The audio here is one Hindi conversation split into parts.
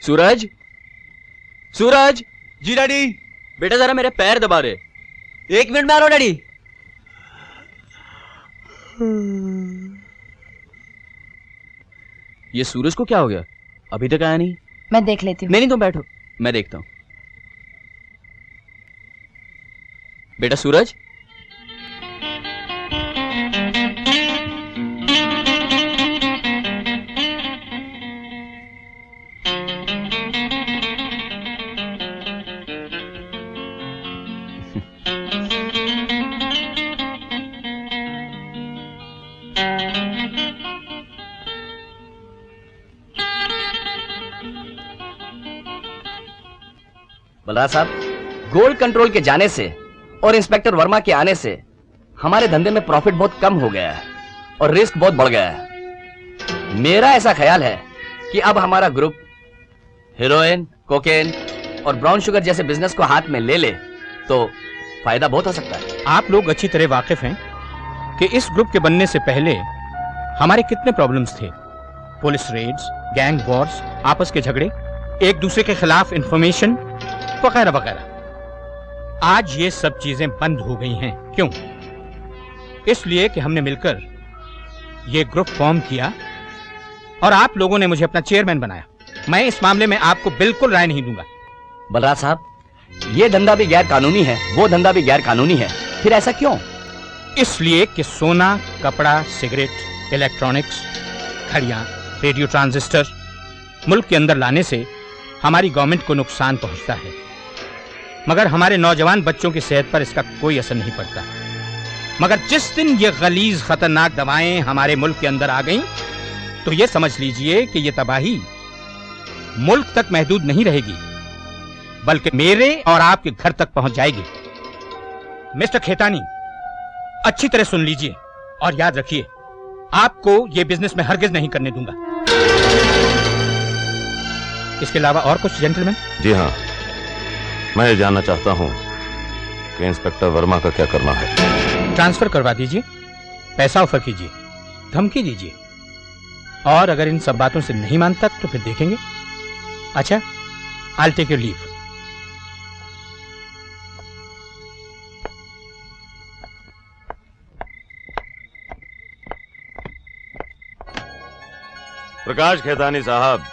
सूरज, सूरज। जी डैडी। बेटा जरा मेरे पैर दबा रहे। 1 मिनट में आ रहा हूं डैडी। ये सूरज को क्या हो गया? अभी तक आया नहीं। मैं देख लेती हूँ। नहीं तुम बैठो, मैं देखता हूं। बेटा सूरज। बलराज साहब, गोल्ड कंट्रोल के जाने से और इंस्पेक्टर वर्मा के आने से हमारे धंधे में प्रॉफिट बहुत कम हो गया है और रिस्क बहुत बढ़ गया है। मेरा ऐसा ख्याल है कि अब हमारा ग्रुप हेरोइन, कोकेन और ब्राउन शुगर जैसे बिजनेस को हाथ में ले ले तो फायदा बहुत हो सकता है। आप लोग अच्छी तरह वाकिफ हैं कि इस ग्रुप के बनने से पहले हमारे कितने प्रॉब्लम्स थे। पुलिस रेड्स, गैंग वॉर्स, आपस के झगड़े, एक दूसरे के खिलाफ इंफॉर्मेशन वगैरह वगैरह। आज ये सब चीजें बंद हो गई हैं। क्यों? इसलिए कि हमने मिलकर ये ग्रुप फॉर्म किया और आप लोगों ने मुझे अपना चेयरमैन बनाया। मैं इस मामले में आपको बिल्कुल राय नहीं दूंगा। बलराज साहब, ये धंधा भी गैर कानूनी है, वो धंधा भी गैर कानूनी है, फिर ऐसा क्यों? इसलिए कि सोना, कपड़ा, सिगरेट, इलेक्ट्रॉनिक्स, घड़ियां, रेडियो ट्रांजिस्टर मुल्क के अंदर लाने से हमारी गवर्नमेंट को नुकसान पहुंचता है, मगर हमारे नौजवान बच्चों की सेहत पर इसका कोई असर नहीं पड़ता। मगर जिस दिन ये गलीज खतरनाक दवाएं हमारे मुल्क के अंदर आ गईं, तो ये समझ लीजिए कि ये तबाही मुल्क तक महदूद नहीं रहेगी, बल्कि मेरे और आपके घर तक पहुंच जाएगी। मिस्टर खेतानी, अच्छी तरह सुन लीजिए और याद रखिए, आपको यह बिजनेस में हरगिज नहीं करने दूंगा। इसके अलावा और कुछ जेंटलमैन? जी हाँ, मैं ये जानना चाहता हूं कि इंस्पेक्टर वर्मा का क्या करना है। ट्रांसफर करवा दीजिए, पैसा ऑफर कीजिए, धमकी दीजिए, और अगर इन सब बातों से नहीं मानता तो फिर देखेंगे। अच्छा, आई टेक योर लीव। प्रकाश खेतानी साहब,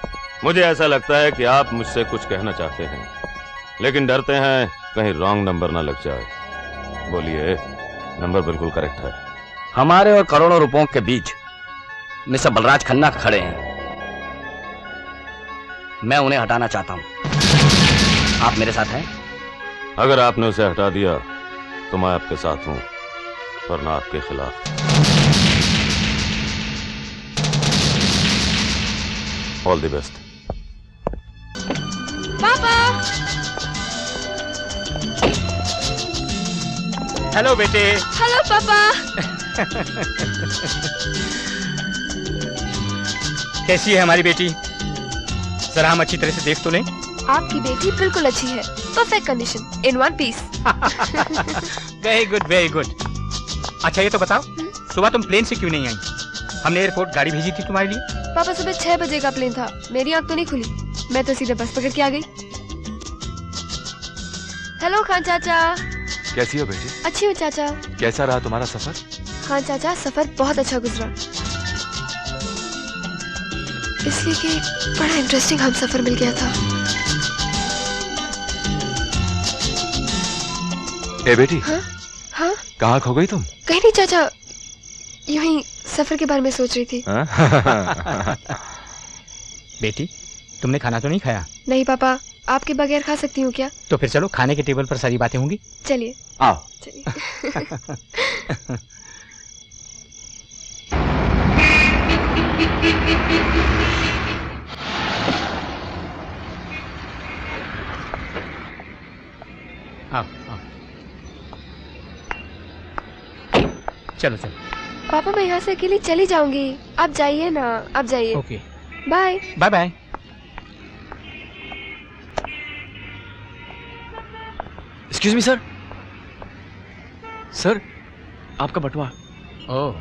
मुझे ऐसा लगता है कि आप मुझसे कुछ कहना चाहते हैं, लेकिन डरते हैं कहीं रॉन्ग नंबर ना लग जाए। बोलिए, नंबर बिल्कुल करेक्ट है। हमारे और करोड़ों रुपयों के बीच मिस्टर बलराज खन्ना खड़े हैं। मैं उन्हें हटाना चाहता हूं। आप मेरे साथ हैं? अगर आपने उसे हटा दिया तो मैं आपके साथ हूं, वरना आपके खिलाफ। All the best. पापा। हेलो बेटे। हेलो पापा। कैसी है हमारी बेटी? जरा हम अच्छी तरह से देख तो लें। आपकी बेटी बिल्कुल अच्छी है, perfect condition, in one piece. Very good, very good. अच्छा ये तो बताओ, सुबह तुम प्लेन से क्यों नहीं आई? हमने एयरपोर्ट गाड़ी भेजी थी तुम्हारे लिए। पापा सुबह 6 बजे का प्लेन था, मेरी आंख तो नहीं खुली, मैं तो सीधे बस पकड़ के आ गई। हेलो खान चाचा। कैसी हो बेटी? अच्छी हूँ चाचा। कैसा रहा तुम्हारा सफर? खान चाचा, सफर बहुत अच्छा गुजरा, इसलिए कि बड़ा इंटरेस्टिंग हम सफर मिल गया था। ए बेटी। हाँ? हाँ? कहाँ खो गई तुम? कहीं नहीं चाचा, यूं ही सफर के बारे में सोच रही थी। बेटी, तुमने खाना तो नहीं खाया? नहीं पापा, आपके बगैर खा सकती हूँ क्या? तो फिर चलो, खाने के टेबल पर सारी बातें होंगी। चलिए आओ। चलिए। आओ, आओ। चलो चलो। पापा मैं यहाँ से अकेली चली जाऊंगी, आप जाइए ना, आप जाइए। Okay, bye bye bye. Excuse me sir. Sir, आपका बटुआ। Oh,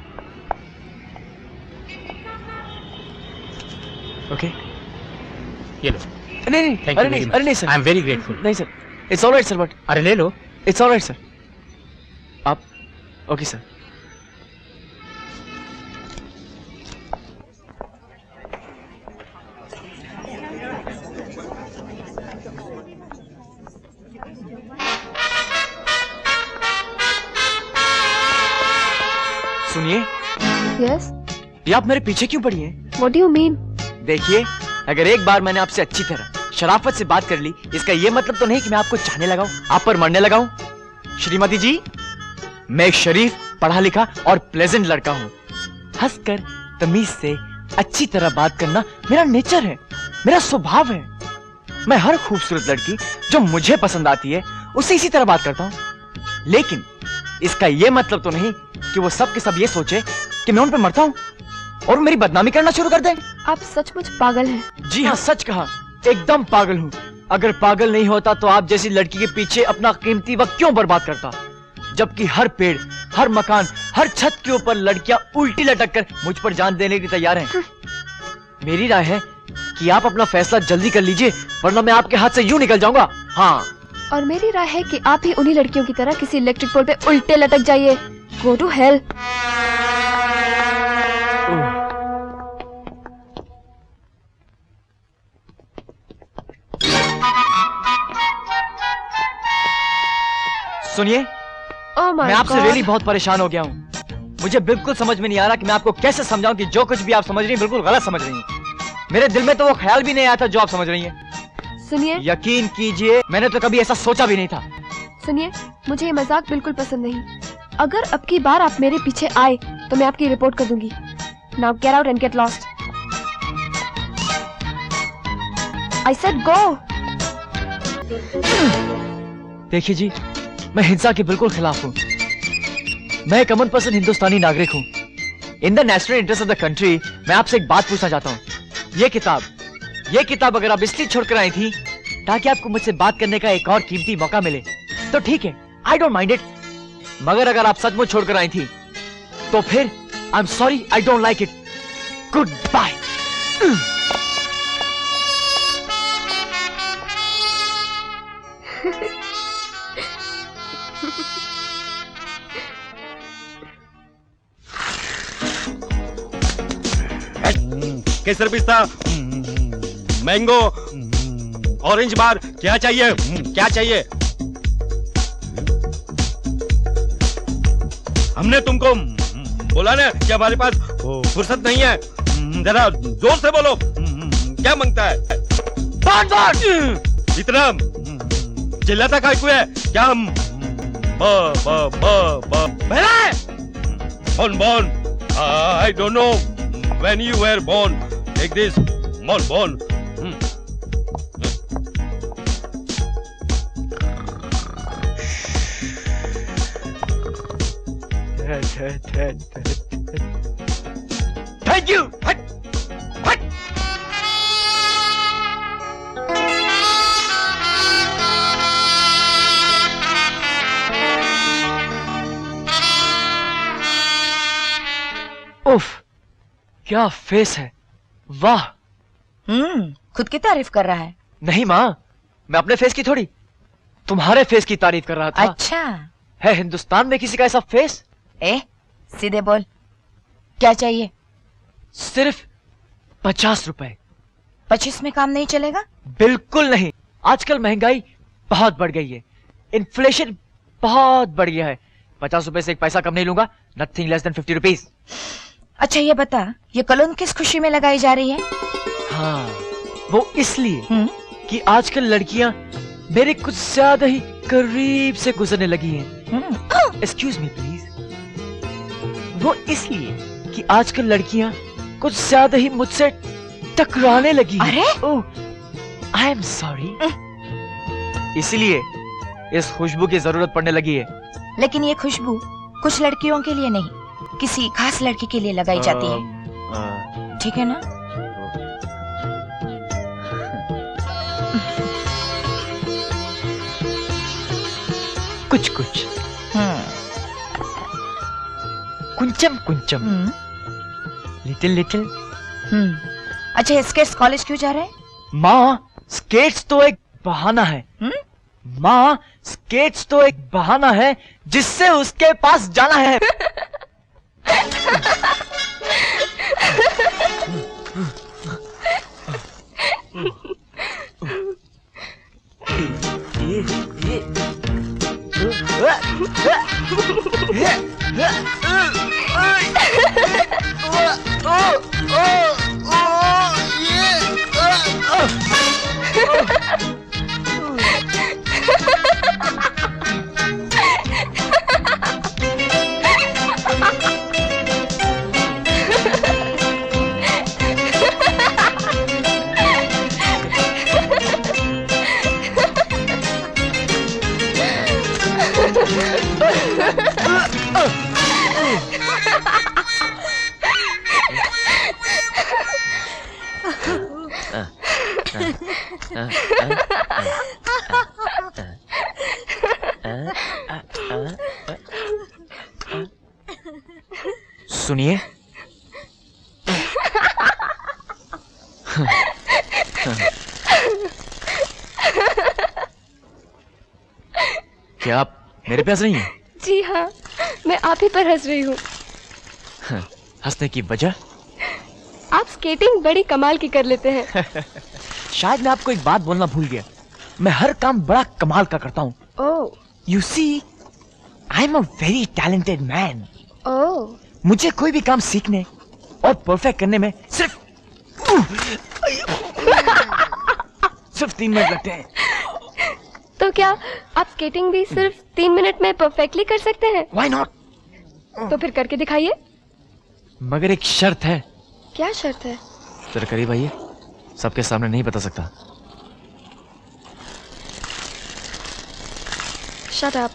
okay. ये लो। नहीं नहीं, थैंक अरे यू नहीं, अरे नहीं sir, I am very grateful. नहीं sir, it's alright sir, but अरे ले लो। It's alright sir. आप ओके सर। सुनिए, यस, ये आप मेरे पीछे क्यों पड़ी हैं? What do you mean? देखिए, अगर एक बार मैंने आपसे अच्छी तरह शराफत से बात कर ली, इसका ये मतलब तो नहीं कि मैं आपको चाहने लगाऊं, आप पर मरने लगाऊं। श्रीमती जी, मैं एक शरीफ, पढ़ा लिखा और प्लेजेंट लड़का हूं। हंसकर, तमीज से, अच्छी तरह बात करना मेरा नेचर है, मेरा स्वभाव है। मैं हर खूबसूरत लड़की जो मुझे पसंद आती है उससे इसी तरह बात करता हूं। लेकिन इसका ये मतलब तो नहीं कि वो सब के सब ये सोचे कि मैं उन पर मरता हूं और मेरी बदनामी करना शुरू कर दें। आप सचमुच पागल हैं। जी हाँ, सच कहा, एकदम पागल हूँ। अगर पागल नहीं होता तो आप जैसी लड़की के पीछे अपना कीमती वक्त क्यों बर्बाद करता? जबकि हर पेड़, हर मकान, हर छत के ऊपर लड़कियां उल्टी लटक कर मुझ पर जान देने के लिए तैयार हैं। मेरी राय है कि आप अपना फैसला जल्दी कर लीजिए, वरना मैं आपके हाथ से यूं निकल जाऊंगा। हाँ, और मेरी राय है कि आप ही उन्हीं लड़कियों की तरह किसी इलेक्ट्रिक पोल पे उल्टे लटक जाइए। Go to hell. सुनिए, Oh my मैं आपसे God. रियली बहुत परेशान हो गया हूँ। मुझे बिल्कुल समझ में नहीं आ रहा कि मैं आपको कैसे समझाऊं कि जो कुछ भी आप समझ रही हैं बिल्कुल गलत समझ रही हैं। मेरे दिल में तो वो ख्याल भी नहीं आया था जो आप समझ रही हैं। सुनिए, यकीन कीजिए, मैंने तो कभी ऐसा सोचा भी नहीं था। सुनिए, मुझे ये मजाक बिल्कुल पसंद नहीं। अगर अब की बार आप मेरे पीछे आए तो मैं आपकी रिपोर्ट कर दूंगी। Now get out and get lost. I said go. देखिए जी, मैं हिंसा के बिल्कुल खिलाफ हूँ। मैं एक अमन पसंद हिंदुस्तानी नागरिक हूँ। In the national interest of the country, मैं आपसे एक बात पूछना चाहता हूँ। ये किताब अगर आप इसलिए छोड़कर आई थी ताकि आपको मुझसे बात करने का एक और कीमती मौका मिले, तो ठीक है, आई डोंट माइंड इट। मगर अगर आप सचमुच छोड़कर आई थी तो फिर I am sorry, I don't like it. Good bye. केसर पिस्ता, मैंगो, ऑरेंज बार, क्या चाहिए? क्या चाहिए? हमने तुमको बोला ना कि हमारे पास फुर्सत नहीं है। जरा जोर से बोलो, क्या मांगता है? इतना चिल्लाता काय क्यों है? क्या हम born? I don't know when you were born. Take this, born. Thank you. उफ, क्या फेस है, वाह। खुद की तारीफ कर रहा है। नहीं माँ, मैं अपने फेस की थोड़ी, तुम्हारे फेस की तारीफ कर रहा था। अच्छा है हिंदुस्तान में किसी का ऐसा फेस? सीधे बोल, क्या चाहिए? सिर्फ 50 रुपए। 25 में काम नहीं चलेगा? बिल्कुल नहीं, आजकल महंगाई बहुत बढ़ गई है, इन्फ्लेशन बहुत बढ़ गया है। 50 रुपए से एक पैसा कम नहीं लूंगा, नथिंग लेस देन 50 रुपीज। अच्छा ये बता, ये कलोन किस खुशी में लगाई जा रही है? हाँ, वो इसलिए कि आजकल लड़कियां मेरे कुछ ज्यादा ही करीब से गुजरने लगी हैं। Excuse me please. वो इसलिए कि आजकल लड़कियां कुछ ज्यादा ही मुझसे टकराने लगी हैं। अरे ओह, आई एम सॉरी। इसलिए इस खुशबू की जरूरत पड़ने लगी है। लेकिन ये खुशबू कुछ लड़कियों के लिए नहीं, किसी खास लड़की के लिए लगाई जाती है, ठीक है ना? कुछ कुछ, कुंचम कुंचम, लिटिल लिटिल। अच्छा इसके कॉलेज क्यों जा रहे हैं? माँ स्केट्स तो एक बहाना है। माँ स्केट्स तो एक बहाना है जिससे उसके पास जाना है। सुनिए, क्या आप मेरे पे हंस रही हैं? जी हाँ, मैं आप ही पर हंस रही हूँ। हंसने की वजह? आप स्केटिंग बड़ी कमाल की कर लेते हैं। शायद मैं आपको एक बात बोलना भूल गया, मैं हर काम बड़ा कमाल का करता हूँ। Oh, you see, I am a very talented man. Oh, मुझे कोई भी काम सीखने और परफेक्ट करने में सिर्फ 3 मिनट लगते हैं। तो क्या आप स्केटिंग भी सिर्फ 3 मिनट में परफेक्टली कर सकते हैं? Why not? तो फिर करके दिखाइए। मगर एक शर्त है। क्या शर्त है? जरा करीब आइए, सबके सामने नहीं बता सकता। Shut up.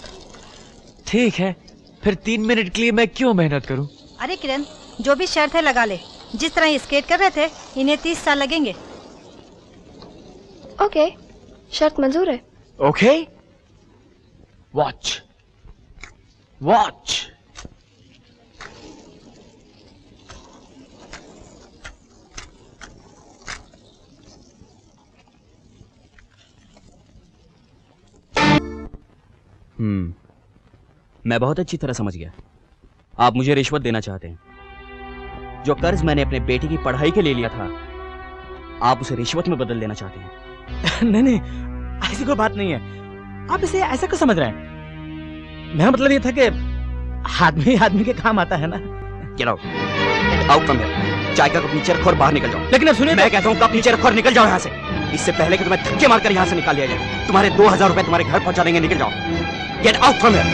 ठीक है, फिर 3 मिनट के लिए मैं क्यों मेहनत करूं? अरे किरण, जो भी शर्त है लगा ले। जिस तरह ये स्केट कर रहे थे, इन्हें 30 साल लगेंगे। ओके, शर्त मंजूर है। Okay, watch watch. मैं बहुत अच्छी तरह समझ गया। आप मुझे रिश्वत देना चाहते हैं। जो कर्ज मैंने अपने बेटे की पढ़ाई के लिए लिया था, आप उसे रिश्वत में बदल देना चाहते हैं। नहीं नहीं, ऐसी कोई बात नहीं है। आप इसे ऐसा क्यों समझ रहे हैं? मेरा मतलब ये था कि आदमी आदमी के काम आता है ना। Get out. Get out from here. चाय का कप नीचे रखो और बाहर निकल जाओ। लेकिन अब सुनिए, मैं कहता हूँ कप नीचे रखो और निकल जाओ यहाँ से। इससे पहले कि तुम्हें धक्के मारकर यहाँ से निकाल दिया जाए। तुम्हारे 2000 रुपए तुम्हारे घर पहुंचा देंगे। निकल जाओ। Get out from here.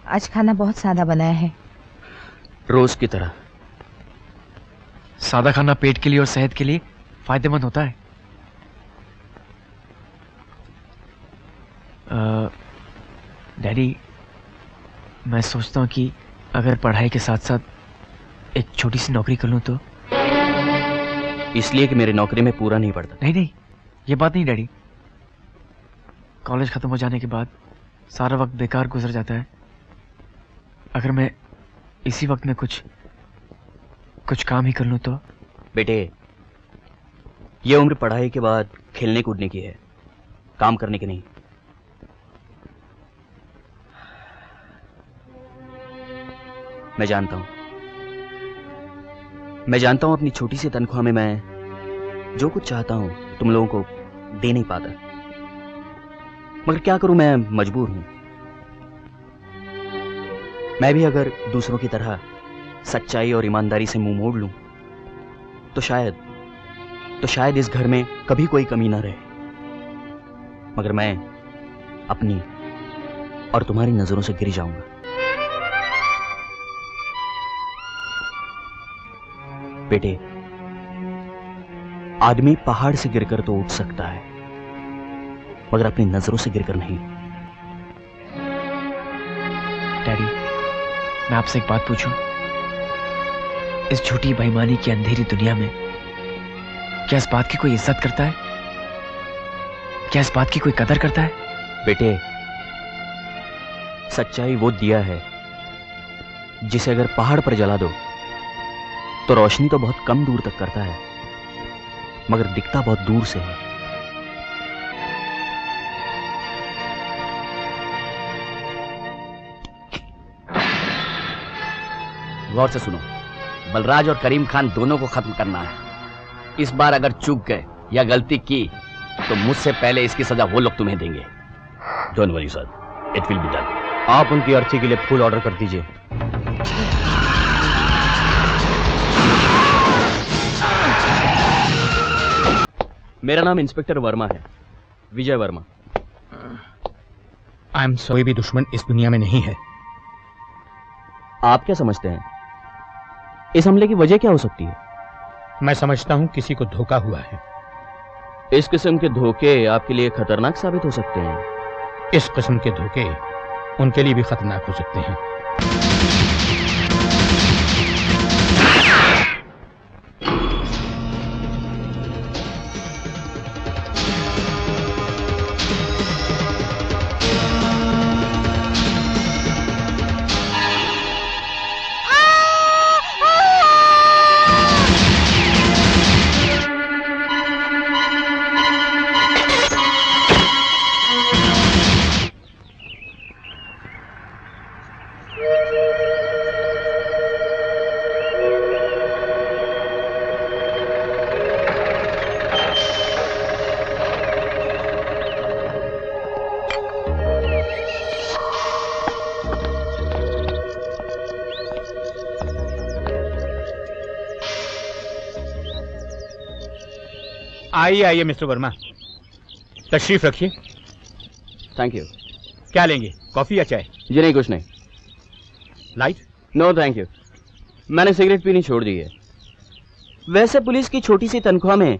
आज खाना बहुत सादा बनाया है। रोज की तरह। सादा खाना पेट के लिए और सेहत के लिए फायदेमंद होता है। डैडी, मैं सोचता हूँ कि अगर पढ़ाई के साथ साथ एक छोटी सी नौकरी कर लूँ तो। इसलिए कि मेरी नौकरी में पूरा नहीं पड़ता। नहीं नहीं, ये बात नहीं डैडी। कॉलेज खत्म हो जाने के बाद सारा वक्त बेकार गुजर जाता है। अगर मैं इसी वक्त में कुछ काम ही कर लूं तो। बेटे, ये उम्र पढ़ाई के बाद खेलने कूदने की है, काम करने की नहीं। मैं जानता हूं अपनी छोटी सी तनख्वाह में मैं जो कुछ चाहता हूं तुम लोगों को दे नहीं पाता, मगर क्या करूं, मैं मजबूर हूं। मैं भी अगर दूसरों की तरह सच्चाई और ईमानदारी से मुंह मोड़ लूं तो शायद इस घर में कभी कोई कमी ना रहे। मगर मैं अपनी और तुम्हारी नजरों से गिर जाऊंगा। बेटे, आदमी पहाड़ से गिरकर तो उठ सकता है, मगर अपनी नजरों से गिरकर नहीं। डैडी, मैं आपसे एक बात पूछूं? इस झूठी बेईमानी की अंधेरी दुनिया में क्या इस बात की कोई इज्जत करता है? क्या इस बात की कोई कदर करता है? बेटे, सच्चाई वो दिया है जिसे अगर पहाड़ पर जला दो तो रोशनी तो बहुत कम दूर तक करता है, मगर दिखता बहुत दूर से है। गौर से सुनो, बलराज और करीम खान दोनों को खत्म करना है। इस बार अगर चूक गए या गलती की तो मुझसे पहले इसकी सजा वो लोग तुम्हें देंगे। Don't worry sir, it will be done. आप उनकी अर्थी के लिए फूल ऑर्डर कर दीजिए। मेरा नाम इंस्पेक्टर वर्मा है, विजय वर्मा। आई एम कोई भी दुश्मन इस दुनिया में नहीं है। आप क्या समझते हैं इस हमले की वजह क्या हो सकती है? मैं समझता हूं किसी को धोखा हुआ है। इस किस्म के धोखे आपके लिए खतरनाक साबित हो सकते हैं। इस किस्म के धोखे उनके लिए भी खतरनाक हो सकते हैं। आइए आइए मिस्टर वर्मा, तशरीफ रखिए। Thank you. क्या लेंगे, कॉफी या चाय? जी नहीं, कुछ नहीं। लाइट? नो थैंक यू, मैंने सिगरेट पीनी छोड़ दी है। वैसे पुलिस की छोटी सी तनख्वाह में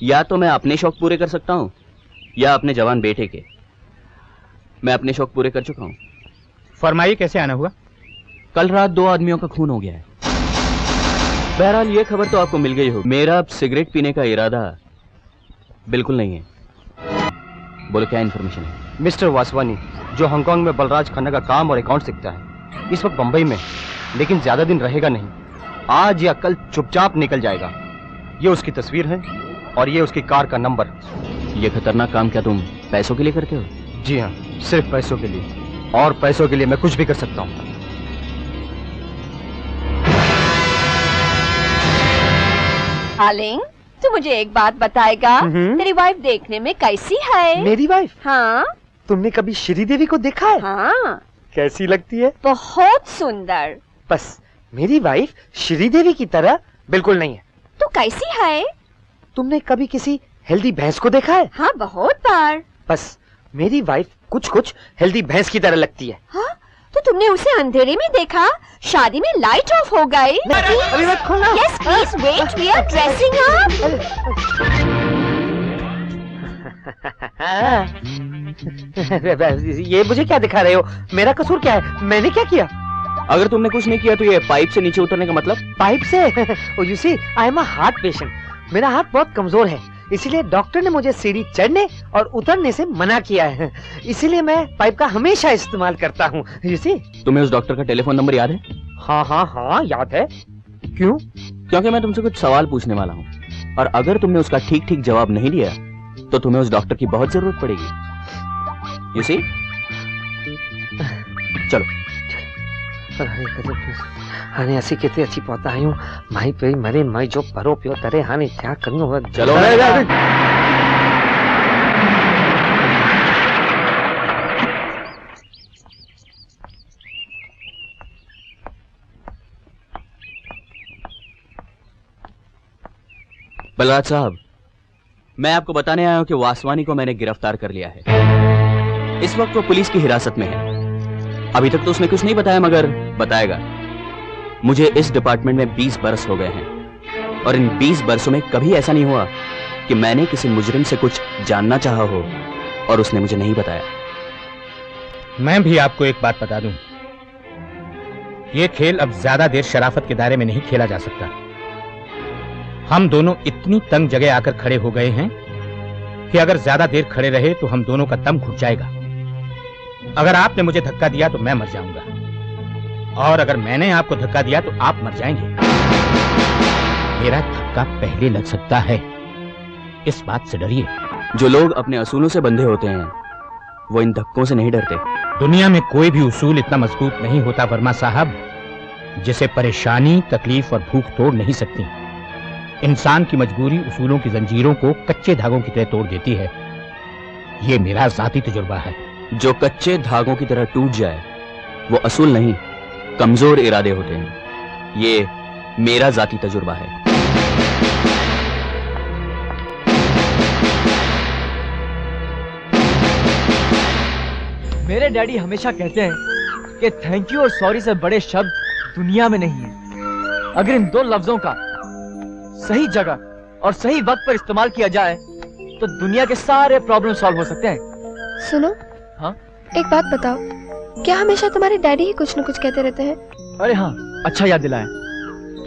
या तो मैं अपने शौक पूरे कर सकता हूँ या अपने जवान बेटे के। मैं अपने शौक पूरे कर चुका हूँ। फरमाइए, कैसे आना हुआ? कल रात 2 आदमियों का खून हो गया है। बहरहाल ये खबर तो आपको मिल गई हो। मेरा अब सिगरेट पीने का इरादा बिल्कुल नहीं है। बोलो क्या इन्फॉर्मेशन है? मिस्टर वासवानी, जो हांगकांग में बलराज खन्ना का काम और अकाउंट सीखता है, इस वक्त बंबई में, लेकिन ज्यादा दिन रहेगा नहीं। आज या कल चुपचाप निकल जाएगा। ये उसकी तस्वीर है और ये उसकी कार का नंबर। ये खतरनाक काम क्या तुम पैसों के लिए करते हो? जी हाँ, सिर्फ पैसों के लिए, और पैसों के लिए मैं कुछ भी कर सकता हूँ। डार्लिंग, तू मुझे एक बात बताएगा, तेरी वाइफ देखने में कैसी है? मेरी वाइफ? हाँ। तुमने कभी श्रीदेवी को देखा है? हाँ। कैसी लगती है? बहुत सुंदर। बस मेरी वाइफ श्रीदेवी की तरह बिल्कुल नहीं है। तू कैसी है? तुमने कभी किसी हेल्दी भैंस को देखा है? हाँ, बहुत बार। बस मेरी वाइफ कुछ कुछ हेल्दी भैंस की तरह लगती है। हाँ? तो तुमने उसे अंधेरे में देखा, शादी में लाइट ऑफ हो गई। अभी मत खोलना। Yes, please wait, we are dressing up. ये मुझे क्या दिखा रहे हो? मेरा कसूर क्या है? मैंने क्या किया? अगर तुमने कुछ नहीं किया तो ये पाइप से नीचे उतरने का मतलब? पाइप से? You see, I am a heart patient. मेरा हाथ बहुत कमजोर है, इसीलिए डॉक्टर ने मुझे सीढ़ी चढ़ने और उतरने से मना किया है। इसीलिए मैं पाइप का हमेशा इस्तेमाल करता हूँ। You see. तुम्हें उस डॉक्टर का टेलीफोन नंबर याद है? हाँ हाँ हाँ, याद है। क्यों? क्योंकि मैं तुमसे कुछ सवाल पूछने वाला हूँ, और अगर तुमने उसका ठीक ठीक जवाब नहीं दिया तो तुम्हें उस डॉक्टर की बहुत जरूरत पड़ेगी। यू सी, चलो। हाने ऐसी कहते अच्छी पौता आयु माई पे मरे माई जो परो पियो तरे हाने क्या करूं? चलो। बलराज साहब, मैं आपको बताने आया हूं कि वासवानी को मैंने गिरफ्तार कर लिया है। इस वक्त वो पुलिस की हिरासत में है। अभी तक तो उसने कुछ नहीं बताया, मगर बताएगा। मुझे इस डिपार्टमेंट में 20 बरस हो गए हैं, और इन 20 बरसों में कभी ऐसा नहीं हुआ कि मैंने किसी मुजरिम से कुछ जानना चाहा हो और उसने मुझे नहीं बताया। मैं भी आपको एक बात बता दूं, ये खेल अब ज्यादा देर शराफत के दायरे में नहीं खेला जा सकता। हम दोनों इतनी तंग जगह आकर खड़े हो गए हैं कि अगर ज्यादा देर खड़े रहे तो हम दोनों का दम घुट जाएगा। अगर आपने मुझे धक्का दिया तो मैं मर जाऊंगा, और अगर मैंने आपको धक्का दिया तो आप मर जाएंगे। मेरा धक्का पहले लग सकता है, इस बात से डरिए। जो लोग अपने असूलों से बंधे होते हैं वो इन धक्कों से नहीं डरते। दुनिया में कोई भी उसूल इतना मजबूत नहीं होता वर्मा साहब, जिसे परेशानी, तकलीफ और भूख तोड़ नहीं सकती। इंसान की मजबूरी उसूलों की जंजीरों को कच्चे धागों की तरह तोड़ देती है। ये मेरा जाती तजुर्बा है। जो कच्चे धागों की तरह टूट जाए वो असूल नहीं, कमजोर इरादे होते हैं। ये मेरा जाती तजुर्बा है। मेरे डैडी हमेशा कहते हैं कि थैंक यू और सॉरी से बड़े शब्द दुनिया में नहीं है। अगर इन दो लफ्जों का सही जगह और सही वक्त पर इस्तेमाल किया जाए तो दुनिया के सारे प्रॉब्लम सॉल्व हो सकते हैं। सुनो, हाँ? एक बात बताओ, क्या हमेशा तुम्हारे डैडी ही कुछ न कुछ कहते रहते हैं? अरे हाँ, अच्छा याद दिलाया।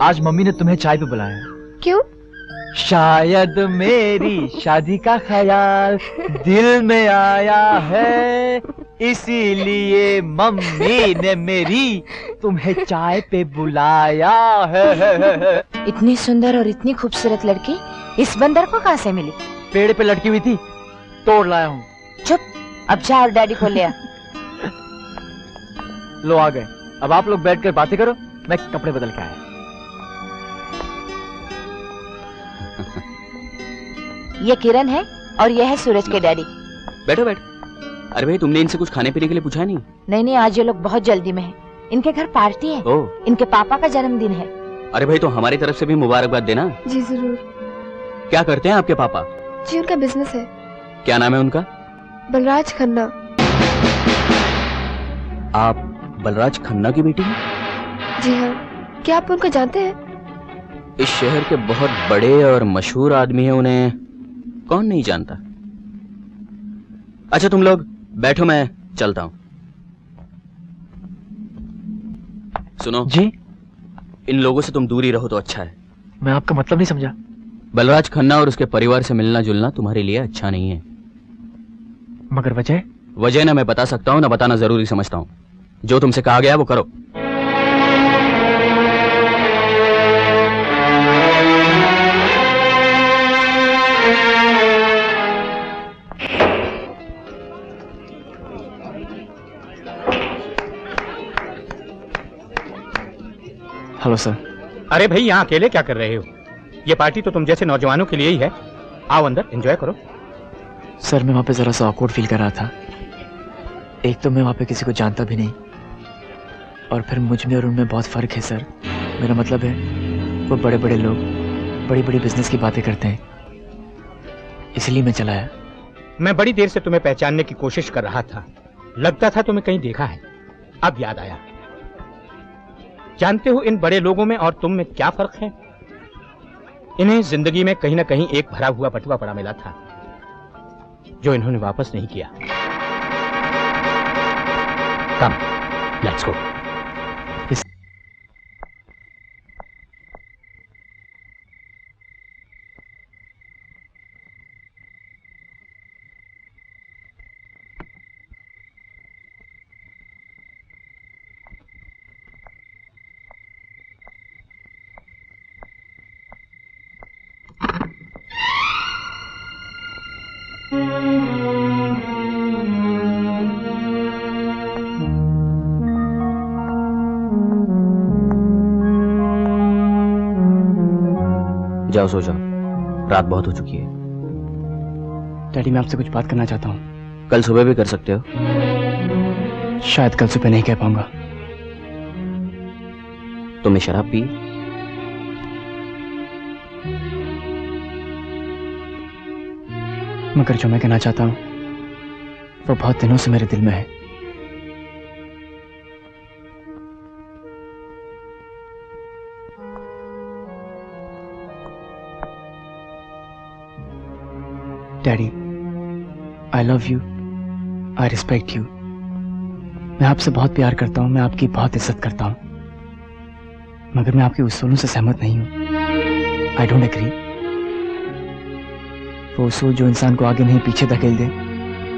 आज मम्मी ने तुम्हें चाय पे बुलाया। क्यों? शायद मेरी शादी का ख्याल दिल में आया है, इसीलिए मम्मी ने मेरी तुम्हें चाय पे बुलाया है। इतनी सुंदर और इतनी खूबसूरत लड़की इस बंदर को कहाँ से मिली? पेड़ पे लटकी हुई थी, तोड़ लाया हूँ। चुप, अब जा और डैडी को ले आ। लो आ गए। अब आप लोग बैठकर बातें करो, मैं कपड़े बदल के आया। ये किरण है और ये है सूरज के डैडी। बैठो बैठो। अरे भाई, तुमने इनसे कुछ खाने पीने के लिए पूछा नहीं? नहीं, आज ये लोग बहुत जल्दी में हैं। इनके घर पार्टी है। ओह, इनके पापा का जन्मदिन है। अरे भाई, तो हमारी तरफ से भी मुबारकबाद देना। जी जरूर। क्या करते हैं आपके पापा? जी उनका बिजनेस है। क्या नाम है उनका? बलराज खन्ना। आप बलराज खन्ना की बेटी हैं? जी हाँ। क्या आप उनको जानते हैं? इस शहर के बहुत बड़े और मशहूर आदमी हैं, उन्हें कौन नहीं जानता। अच्छा तुम लोग बैठो, मैं चलता हूं। सुनो जी, इन लोगों से तुम दूर ही रहो तो अच्छा है। मैं आपका मतलब नहीं समझा। बलराज खन्ना और उसके परिवार से मिलना जुलना तुम्हारे लिए अच्छा नहीं है। मगर वजह? वजह ना मैं बता सकता हूं ना बताना जरूरी समझता हूं। जो तुमसे कहा गया वो करो। Hello sir. अरे भाई, यहाँ अकेले क्या कर रहे हो? ये पार्टी तो तुम जैसे नौजवानों के लिए ही है। आओ अंदर एंजॉय करो। सर, मैं वहाँ पे जरा सा ऑकवर्ड फील कर रहा था। एक तो मैं वहाँ पे किसी को जानता भी नहीं, और फिर मुझ में और उनमें बहुत फर्क है सर। मेरा मतलब है, वो बड़े बड़े लोग बड़ी बड़ी बिजनेस की बातें करते हैं, इसलिए मैं चला आया। मैं बड़ी देर से तुम्हें पहचानने की कोशिश कर रहा था। लगता था तुम्हें कहीं देखा है, अब याद आया। जानते हो इन बड़े लोगों में और तुम में क्या फर्क है? इन्हें जिंदगी में कहीं ना कहीं एक भरा हुआ बटुआ पड़ा मिला था जो इन्होंने वापस नहीं किया। कम, लेट्स गो। जाओ सो जाओ, रात बहुत हो चुकी है। डैडी, मैं आपसे कुछ बात करना चाहता हूँ। कल सुबह भी कर सकते हो। शायद कल सुबह नहीं कह पाऊंगा। तुमने शराब पी? मगर जो मैं कहना चाहता हूँ वो बहुत दिनों से मेरे दिल में है। Daddy, I love you, I respect you. मैं आपसे बहुत प्यार करता हूँ, मैं आपकी बहुत इज्जत करता हूँ। मगर मैं आपके उसूलों से सहमत नहीं हूं। I don't agree. वो उसूल जो इंसान को आगे नहीं पीछे धकेल दे,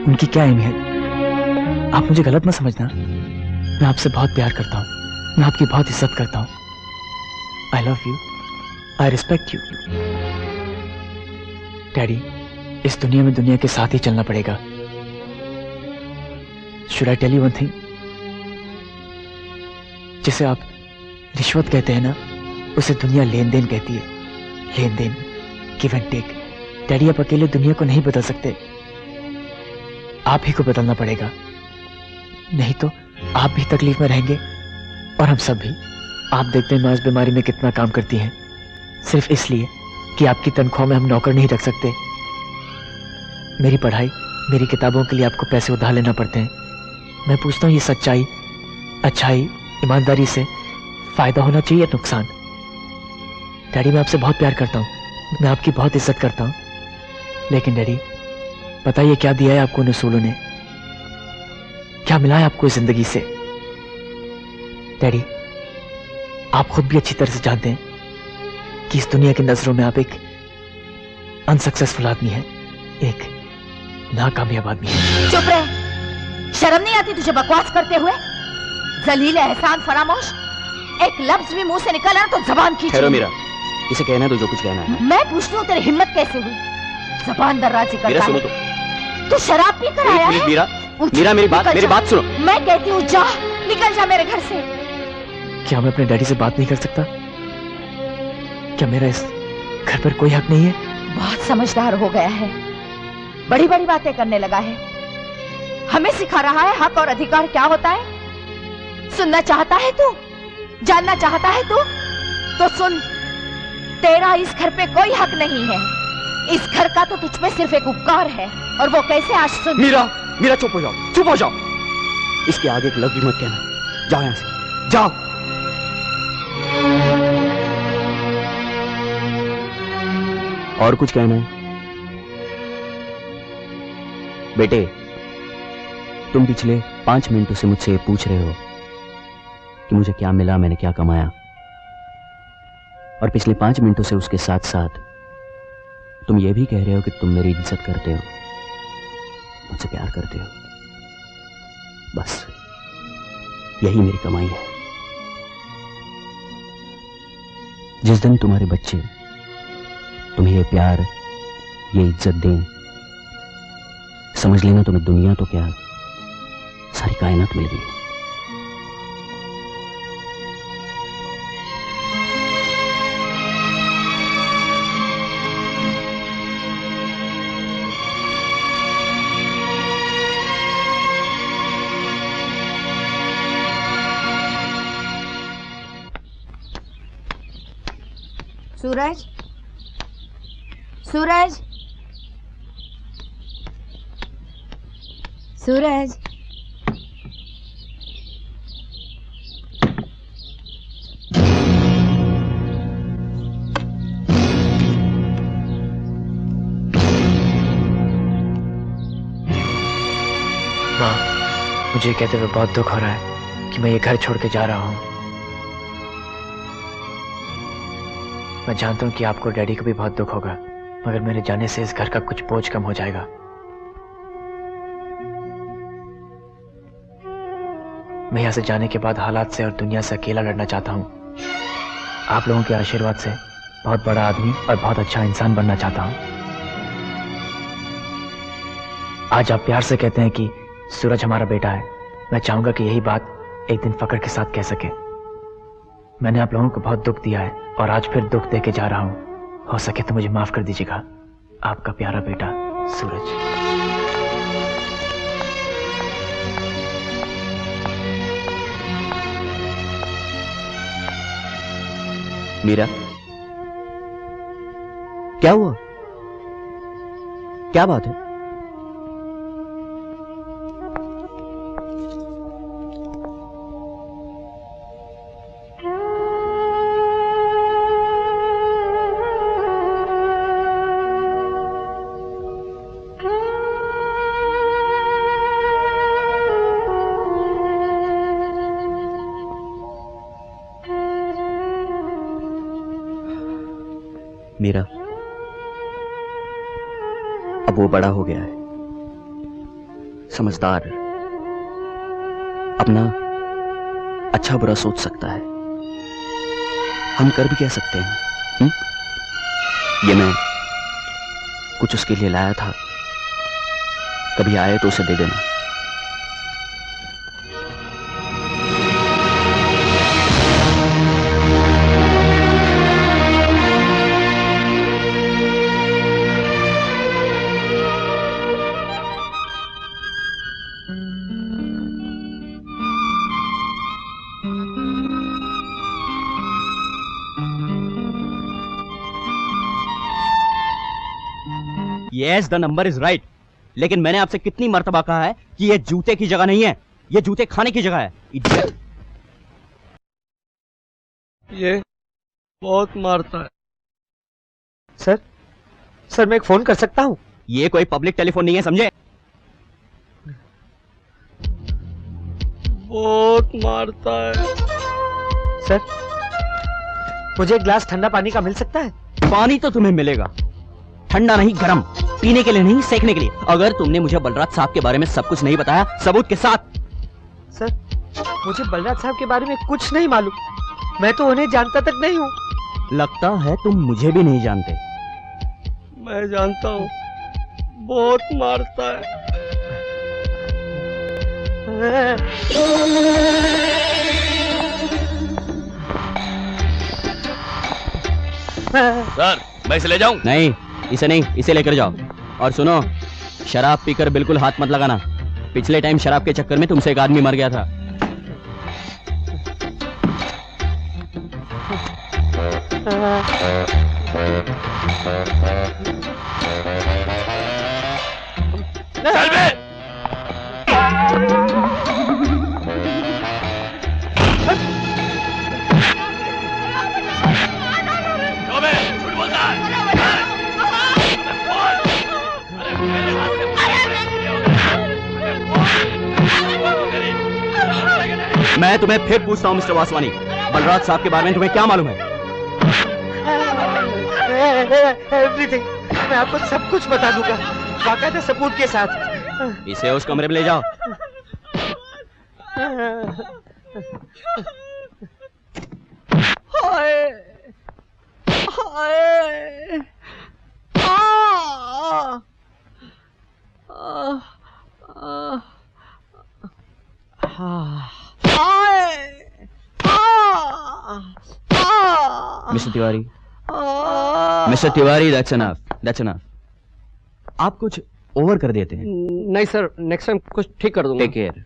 उनकी क्या अहमियत। आप मुझे गलत मत समझना, मैं आपसे बहुत प्यार करता हूं, मैं आपकी बहुत इज्जत करता हूं। I love you, I respect you. Daddy, इस दुनिया में दुनिया के साथ ही चलना पड़ेगा। Should I tell you one thing? जिसे आप रिश्वत कहते हैं ना, उसे दुनिया लेन देन कहती है। लेन देन, गिव एंड टेक। डैडी, आप अकेले दुनिया को नहीं बदल सकते, आप ही को बदलना पड़ेगा। नहीं तो आप भी तकलीफ में रहेंगे और हम सब भी। आप देखते हैं मैं इस बीमारी में कितना काम करती हैं, सिर्फ इसलिए कि आपकी तनख्वाह में हम नौकर नहीं रख सकते। मेरी पढ़ाई, मेरी किताबों के लिए आपको पैसे उधार लेना पड़ते हैं। मैं पूछता हूँ, ये सच्चाई, अच्छाई, ईमानदारी से फायदा होना चाहिए या नुकसान? डैडी, मैं आपसे बहुत प्यार करता हूँ, मैं आपकी बहुत इज्जत करता हूँ, लेकिन डैडी बताइए क्या दिया है आपको उन उसूलों ने? क्या मिला है आपको इस जिंदगी से? डैडी, आप खुद भी अच्छी तरह से जानते हैं कि इस दुनिया की नजरों में आप एक अनसक्सेसफुल आदमी हैं, एक नाकामयाब आदमी है। चुप रहे, शर्म नहीं आती तुझे बकवास करते हुए? जलील एहसान फरामोश, एक लफ्ज भी मुंह से निकला तो जबान खींच। ठहरो मीरा, इसे कहना है तो जो कुछ कहना है। मैं पूछती हूँ तेरी हिम्मत कैसे हुई? जबान दर्राजी करता मीरा सुनो है। तू शराब पी कर आया है? मीरा, उठ, मीरा मेरी बात सुनो। मैं कहती हूँ जा, निकल जा मेरे घर से। क्या मैं अपने डैडी से बात नहीं कर सकता? क्या मेरा इस घर पर कोई हक नहीं है? बहुत समझदार हो गया है, बड़ी बड़ी बातें करने लगा है, हमें सिखा रहा है हक और अधिकार क्या होता है। सुनना चाहता है तू, जानना चाहता है तू, तो सुन। तेरा इस घर पे कोई हक नहीं है, इस घर का तो तुझ पे सिर्फ एक उपकार है, और वो कैसे आज सुन। मीरा, मीरा चुप हो जाओ, चुप हो जाओ। इसके आगे एक लफ्ज भी मत कहना। जाओ यहां से, जाओ। और कुछ कहना है? बेटे, तुम पिछले 5 मिनटों से मुझसे ये पूछ रहे हो कि मुझे क्या मिला, मैंने क्या कमाया, और पिछले 5 मिनटों से उसके साथ साथ तुम ये भी कह रहे हो कि तुम मेरी इज्जत करते हो, मुझसे प्यार करते हो। बस यही मेरी कमाई है। जिस दिन तुम्हारे बच्चे तुम्हें ये प्यार, ये इज्जत दें, समझ लेना तुम्हें दुनिया तो क्या, सारी कायनात मिल गई। सूरज, सूरज, सूरज। माँ, मुझे कहते हुए बहुत दुख हो रहा है कि मैं ये घर छोड़ के जा रहा हूँ। मैं जानता हूँ कि आपको, डैडी को भी बहुत दुख होगा, मगर मेरे जाने से इस घर का कुछ बोझ कम हो जाएगा। मैं यहाँ से जाने के बाद हालात से और दुनिया से अकेला लड़ना चाहता हूँ। आप लोगों के आशीर्वाद से बहुत बड़ा आदमी और बहुत अच्छा इंसान बनना चाहता हूँ। आज आप प्यार से कहते हैं कि सूरज हमारा बेटा है। मैं चाहूंगा कि यही बात एक दिन फक्र के साथ कह सके। मैंने आप लोगों को बहुत दुख दिया है और आज फिर दुख दे के जा रहा हूँ। हो सके तो मुझे माफ कर दीजिएगा। आपका प्यारा बेटा सूरज। मीरा, क्या हुआ? क्या बात है? मेरा अब वो बड़ा हो गया है, समझदार, अपना अच्छा बुरा सोच सकता है। हम कर भी कह सकते हैं। ये मैं कुछ उसके लिए लाया था, कभी आए तो उसे दे देना। Yes, the number is right. लेकिन मैंने आपसे कितनी मर्तबा कहा है कि ये जूते की जगह नहीं है, ये जूते खाने की जगह है। ये बहुत मारता है। सर मैं एक फोन कर सकता हूँ? ये कोई पब्लिक टेलीफोन नहीं है, समझे? बहुत मारता है। सर मुझे एक गिलास ठंडा पानी का मिल सकता है? पानी तो तुम्हें मिलेगा, ठंडा नहीं, गरम, पीने के लिए नहीं, सेकने के लिए। अगर तुमने मुझे बलराज साहब के बारे में सब कुछ नहीं बताया, सबूत के साथ। सर मुझे बलराज साहब के बारे में कुछ नहीं मालूम, मैं तो उन्हें जानता तक नहीं हूँ। लगता है तुम मुझे भी नहीं जानते। मैं जानता हूँ, बहुत मारता है। सर मैं इसे ले जाऊं? नहीं, इसे नहीं, इसे लेकर जाओ। और सुनो, शराब पीकर बिल्कुल हाथ मत लगाना। पिछले टाइम शराब के चक्कर में तुमसे एक आदमी मर गया था। चल बे! मैं तुम्हें फिर पूछता हूँ मिस्टर वासवानी, बलराज साहब के बारे में तुम्हें क्या मालूम है? एवरीथिंग, मैं आपको सब कुछ बता दूंगा, बाकायदा सबूत के साथ। इसे उस कमरे में ले जाओ। Mister Tiwari, that's enough। आप कुछ ओवर कर देते हैं। नहीं सर, नेक्स्ट टाइम कुछ ठीक कर दूंगा। Take care.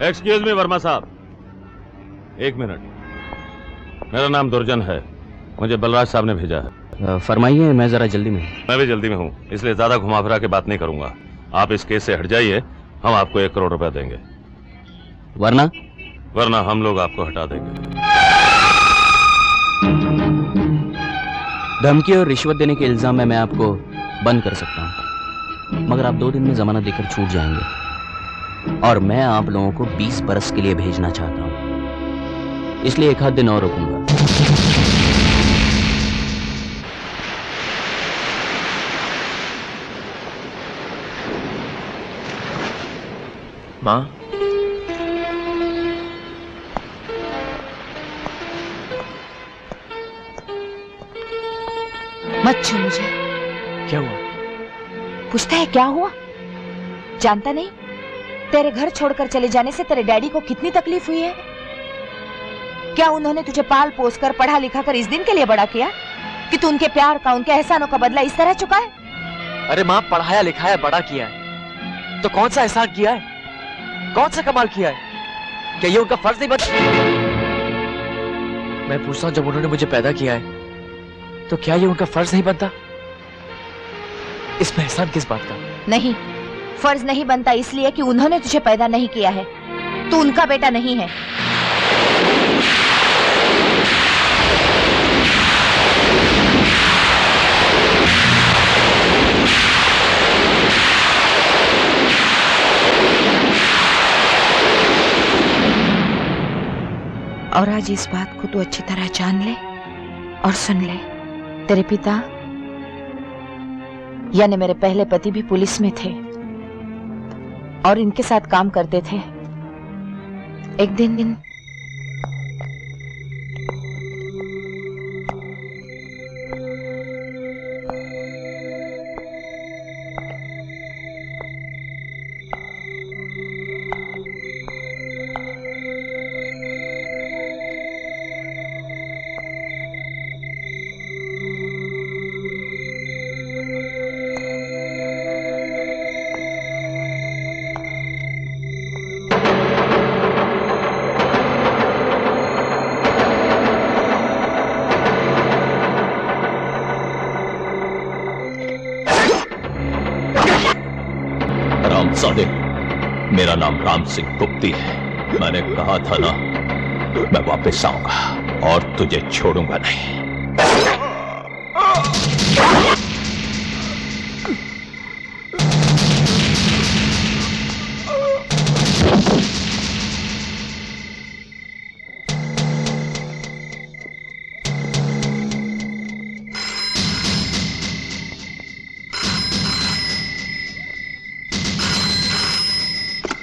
Excuse me Verma साहब, एक मिनट। मेरा नाम दुर्जन है, मुझे बलराज साहब ने भेजा है। फरमाइए, मैं जरा जल्दी में हूँ। मैं भी जल्दी में हूँ, इसलिए ज्यादा घुमा फिरा के बात नहीं करूंगा। आप इस केस से हट जाइए, हम आपको 1 करोड़ रुपया देंगे। वरना हम लोग आपको हटा देंगे। धमकी और रिश्वत देने के इल्जाम में मैं आपको बंद कर सकता हूं, मगर आप 2 दिन में जमानत देकर छूट जाएंगे। और मैं आप लोगों को 20 बरस के लिए भेजना चाहता हूं, इसलिए 1 आध दिन और रुकूंगा। माँ, मत छू मुझे। क्या हुआ? पूछता है क्या हुआ? जानता नहीं तेरे घर छोड़कर चले जाने से तेरे डैडी को कितनी तकलीफ हुई है? क्या उन्होंने तुझे पाल पोस कर पढ़ा लिखा कर इस दिन के लिए बड़ा किया कि तू उनके प्यार का, उनके एहसानों का बदला इस तरह चुकाए? अरे माँ, पढ़ाया लिखाया बड़ा किया है तो कौन सा एहसान किया है, कौन सा कमाल किया है? क्या ये उनका फर्ज नहीं बनता? मैं पूछता हूँ, जब उन्होंने मुझे पैदा किया है तो क्या ये उनका फर्ज नहीं बनता? इसमें एहसान किस बात का? नहीं, फर्ज नहीं बनता इसलिए कि उन्होंने तुझे पैदा नहीं किया है, तू उनका बेटा नहीं है। और आज इस बात को तू अच्छी तरह जान ले और सुन ले। तेरे पिता यानी मेरे पहले पति भी पुलिस में थे और इनके साथ काम करते थे। एक दिन रामजादे, मेरा नाम राम सिंह गुप्ती है। मैंने कहा था ना, मैं वापस आऊंगा और तुझे छोड़ूंगा नहीं।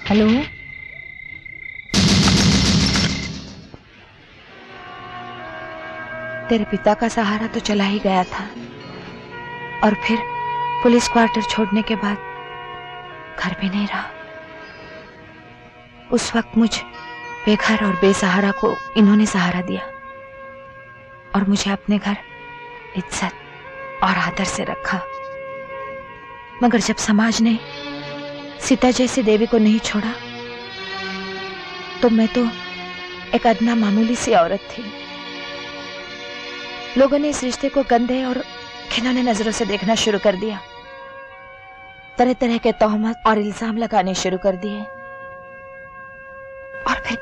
हेलो, तेरे पिता का सहारा तो चला ही गया था और फिर पुलिस क्वार्टर छोड़ने के बाद घर भी नहीं रहा। उस वक्त मुझ बेघर और बेसहारा को इन्होंने सहारा दिया और मुझे अपने घर इज्जत और आदर से रखा। मगर जब समाज ने सीता जैसी देवी को नहीं छोड़ा तो मैं तो एक अदना मामूली सी औरत थी। लोगों ने इस रिश्ते को गंदे और घिनौने नजरों से देखना शुरू कर दिया। तरह तरह के तोहमत और इल्जाम लगाने शुरू कर दिए और फिर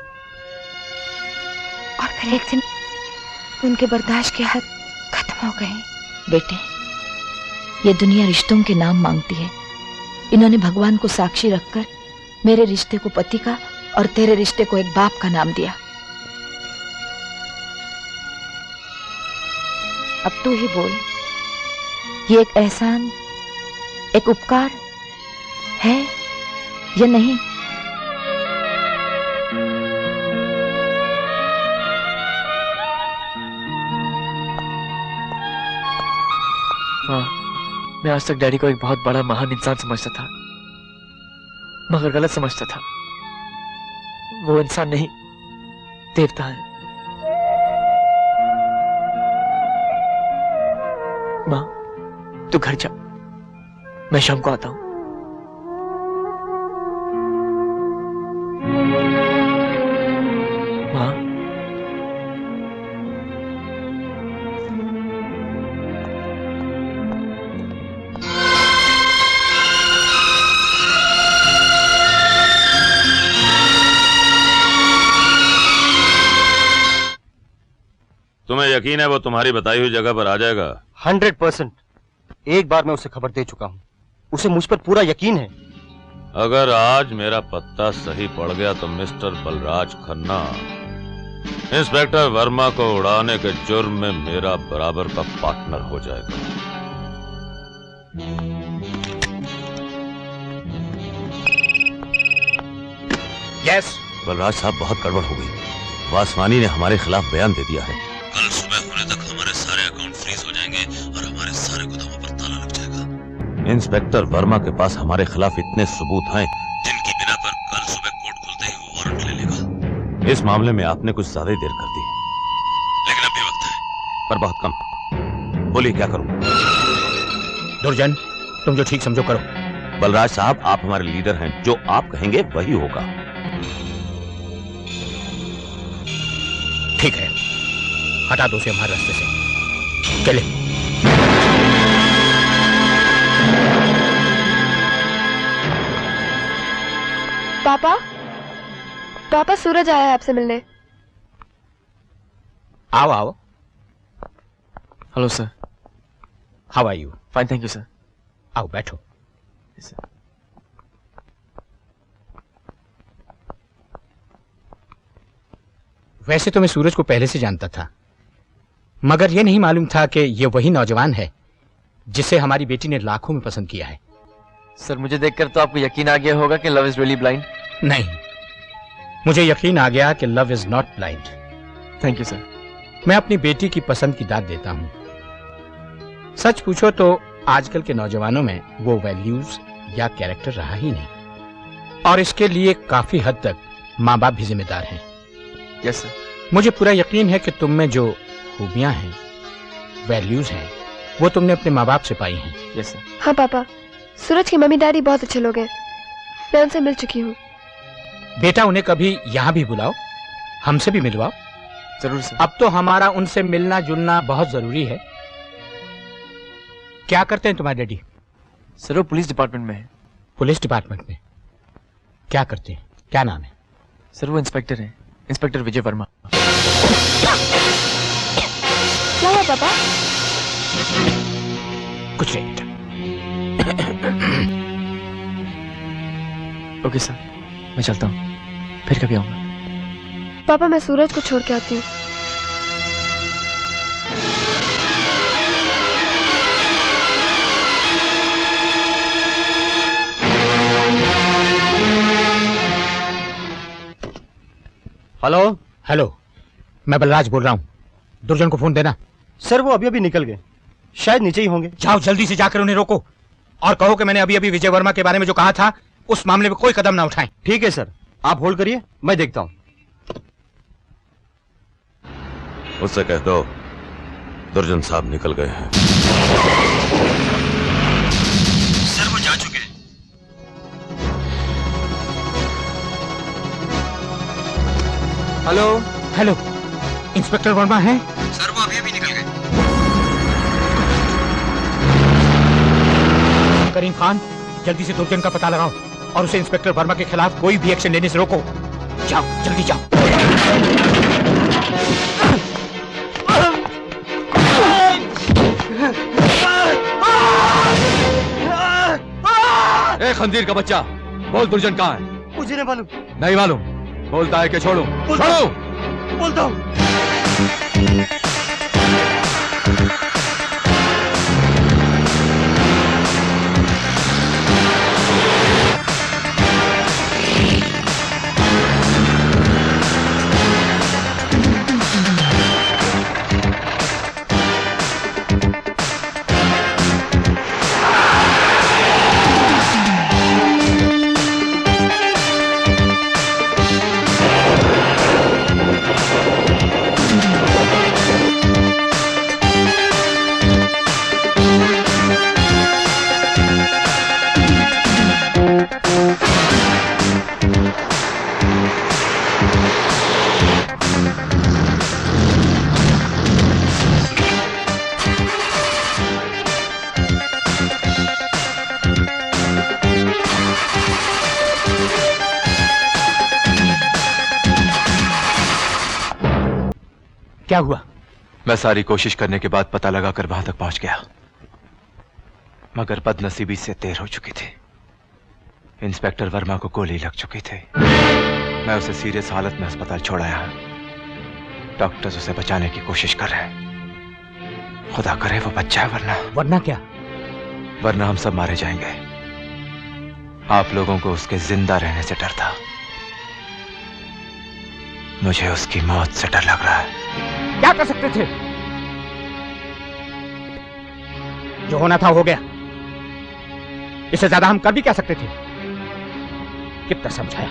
एक दिन उनके बर्दाश्त के हद खत्म हो गए। बेटे, ये दुनिया रिश्तों के नाम मांगती है। इन्होंने भगवान को साक्षी रखकर मेरे रिश्ते को पति का और तेरे रिश्ते को एक बाप का नाम दिया। अब तू ही बोल, ये एक एहसान, एक उपकार है या नहीं? हाँ, मैं आज तक डैडी को एक बहुत बड़ा महान इंसान समझता था, मगर गलत समझता था। वो इंसान नहीं, देवता है। माँ, तू घर जा, मैं शाम को आता हूं। माँ, तुम्हें यकीन है वो तुम्हारी बताई हुई जगह पर आ जाएगा? 100%। एक बार मैं उसे खबर दे चुका हूं, उसे मुझ पर पूरा यकीन है। अगर आज मेरा पत्ता सही पड़ गया तो मिस्टर बलराज खन्ना इंस्पेक्टर वर्मा को उड़ाने के जुर्म में मेरा बराबर का पार्टनर हो जाएगा। यस बलराज साहब, बहुत गड़बड़ हो गई। वासवानी ने हमारे खिलाफ बयान दे दिया है। कल सुबह होने तक हमारे सारे अकाउंट फ्रीज हो जाएंगे और हमारे सारे गोदामों पर ताला लग जाएगा। इंस्पेक्टर वर्मा के पास हमारे खिलाफ इतने सबूत हैं जिनकी बिना पर कल सुबह कोर्ट खुलते ही वो वारंट ले लेगा। इस मामले में आपने कुछ ज्यादा ही देर कर दी, लेकिन अब भी वक्त है, पर बहुत कम। बोलिए क्या करूं? दुर्जन, तुम जो ठीक समझो करो। बलराज साहब, आप हमारे लीडर हैं, जो आप कहेंगे वही होगा। ठीक है, हटा दो उसे हमारे रास्ते से। चले। पापा, पापा, सूरज आया है आपसे मिलने। आओ आओ। Hello sir. How are you? Fine, thank you sir. आओ बैठो। सर, वैसे तो मैं सूरज को पहले से जानता था, मगर यह नहीं मालूम था कि यह वही नौजवान है जिसे हमारी बेटी ने लाखों में पसंद किया है। सर मुझे देखकर तो आपको यकीन आ गया होगा कि लव इज रियली ब्लाइंड। नहीं, मुझे यकीन आ गया कि love is not blind. Thank you sir. मैं अपनी बेटी की पसंद की दाद देता हूं। सच पूछो तो आजकल के नौजवानों में वो वैल्यूज या कैरेक्टर रहा ही नहीं, और इसके लिए काफी हद तक माँ बाप भी जिम्मेदार हैं। Yes sir. मुझे पूरा यकीन है कि तुम में जो खूबियां हैं, वैल्यूज हैं, वो तुमने अपने माँ बाप से पाई हैं। Yes sir. हाँ पापा, सूरज की मम्मी डैडी बहुत अच्छे लोग हैं, मैं उनसे मिल चुकी हूँ। बेटा उन्हें कभी यहाँ भी बुलाओ, हमसे भी मिलवाओ। जरूर सर। अब तो हमारा उनसे मिलना जुलना बहुत जरूरी है। क्या करते हैं तुम्हारे डैडी? सर वो पुलिस डिपार्टमेंट में है। पुलिस डिपार्टमेंट में क्या करते हैं? क्या नाम है? सर वो इंस्पेक्टर हैं, इंस्पेक्टर विजय वर्मा। क्या हुआ पापा? कुछ नहीं बेटा। ओके सर, मैं चलता हूँ, फिर कभी आऊंगा। पापा मैं सूरज को छोड़ के आती हूँ। हेलो। हेलो, मैं बलराज बोल रहा हूँ। दुर्जन को फोन देना। सर वो अभी अभी निकल गए, शायद नीचे ही होंगे। जाओ जल्दी से जाकर उन्हें रोको और कहो कि मैंने अभी अभी विजय वर्मा के बारे में जो कहा था उस मामले में कोई कदम ना उठाएं। ठीक है सर, आप होल्ड करिए, मैं देखता हूँ। उससे कह दो दुर्जन साहब निकल गए हैं। सर वो जा चुके हैं। हेलो। हेलो, इंस्पेक्टर वर्मा हैं? सर वो अभी अभी निकल गए। करीम खान, जल्दी से दुर्जन का पता लगाओ और उसे इंस्पेक्टर वर्मा के खिलाफ कोई भी एक्शन लेने से रोको। जाओ जल्दी जाओ। ए खंजीर का बच्चा, बोल दुर्जन कहाँ है? मुझे नहीं मालूम। नहीं मालूम? बोलता है कि छोड़ूं? छोड़ो। बोलता हूँ। क्या हुआ? मैं सारी कोशिश करने के बाद पता लगाकर वहां तक पहुंच गया, मगर बदनसीबी से देर हो चुकी थी। इंस्पेक्टर वर्मा को गोली लग चुकी थी। मैं उसे सीरियस हालत में अस्पताल छोड़ आया। डॉक्टर्स उसे बचाने की कोशिश कर रहे हैं। खुदा करे वो बच्चा है, वरना क्या? वरना हम सब मारे जाएंगे। आप लोगों को उसके जिंदा रहने से डर था, मुझे उसकी मौत से डर लग रहा है। क्या कर सकते थे? जो होना था हो गया। इससे ज्यादा हम कर भी क्या सकते थे? कितना समझाया,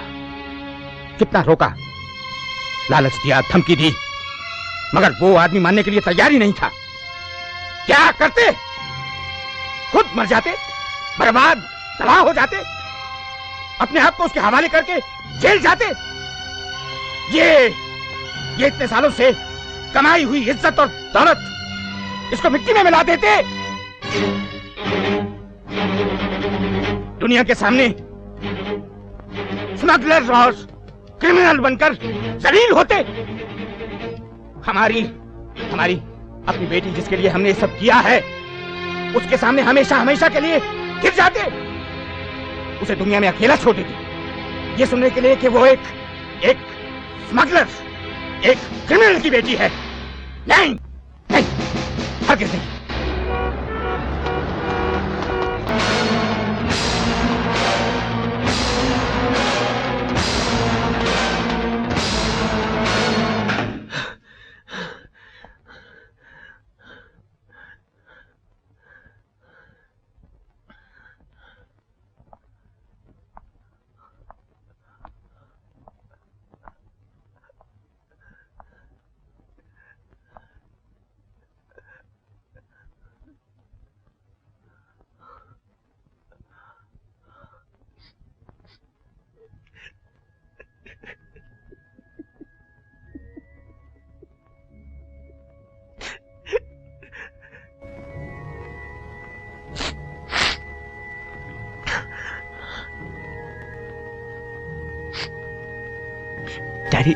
कितना रोका, लालच दिया, धमकी दी, मगर वो आदमी मानने के लिए तैयार ही नहीं था। क्या करते? खुद मर जाते, बर्बाद तबाह हो जाते, अपने आप को उसके हवाले करके जेल जाते। ये इतने सालों से कमाई हुई इज्जत और दौलत इसको मिट्टी में मिला देते। दुनिया के सामने स्मगलर और क्रिमिनल बनकर जलील होते। हमारी अपनी बेटी जिसके लिए हमने सब किया है, उसके सामने हमेशा हमेशा के लिए गिर जाते। उसे दुनिया में अकेला छोड़ देते, ये सुनने के लिए कि वो एक स्मगलर, एक क्रिमिनल की बेटी है। नहीं नहीं, हरगिज़ नहीं। डैडी,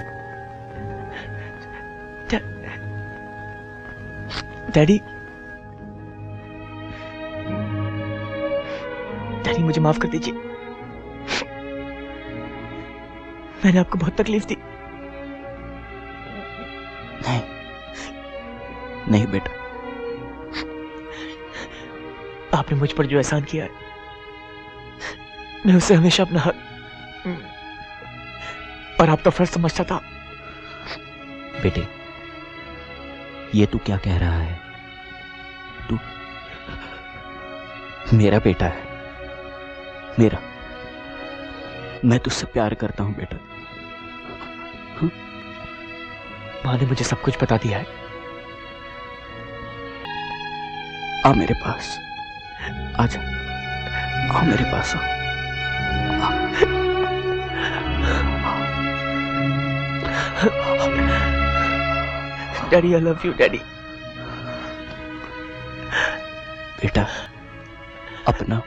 डैडी, डैडी मुझे माफ कर दीजिए। मैंने आपको बहुत तकलीफ दी। नहीं नहीं बेटा, आपने मुझ पर जो एहसान किया है, मैं उसे हमेशा अपना हक और आपका फर्ज समझता था। बेटे, ये तू क्या कह रहा है? तू मेरा बेटा है, मेरा। मैं तुझसे प्यार करता हूं बेटा। मां ने मुझे सब कुछ बता दिया है। आ मेरे पास, आजा, आ मेरे पास आ। Daddy, I love you daddy. बेटा, अपना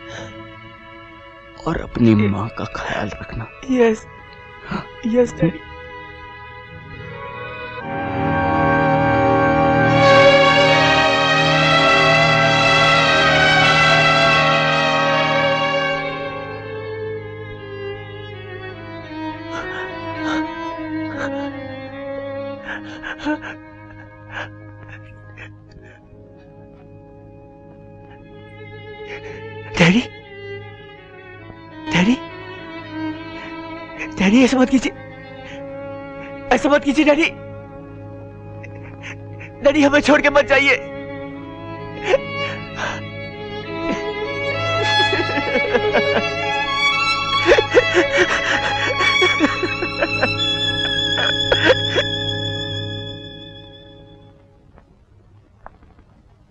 और अपनी माँ का ख्याल रखना। Yes yes daddy. Daddy, daddy, daddy ऐसा मत कीजिए, ऐसा मत कीजिए डैडी। डैडी हमें छोड़ के मत जाइए।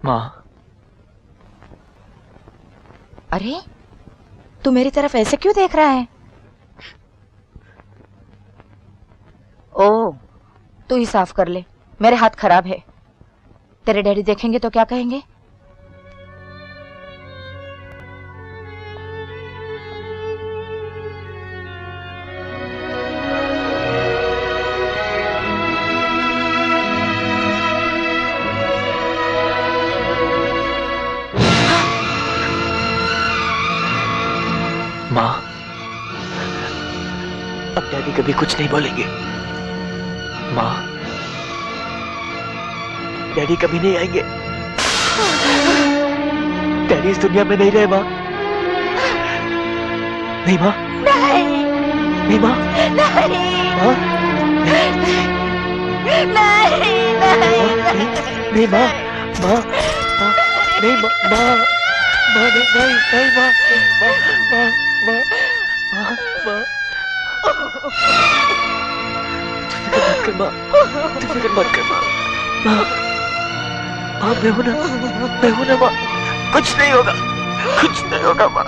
माँ। अरे तू मेरी तरफ ऐसे क्यों देख रहा है? ओ, तू ही साफ कर ले, मेरे हाथ खराब है। तेरे डैडी देखेंगे तो क्या कहेंगे? माँ, अब डैडी कभी कुछ नहीं बोलेंगे। माँ, डैडी कभी नहीं आएंगे। डैडी इस दुनिया में नहीं रहे माँ। नहीं माँ, नहीं, नहीं माँ, नहीं, माँ, नहीं, नहीं माँ, माँ, माँ, नहीं माँ, माँ, माँ, नहीं, नहीं माँ, माँ, माँ, माँ, माँ, माँ, तू फिक्र मत कर माँ, माँ, माँ, मैं हूँ ना माँ, कुछ नहीं होगा, कुछ नहीं होगा माँ।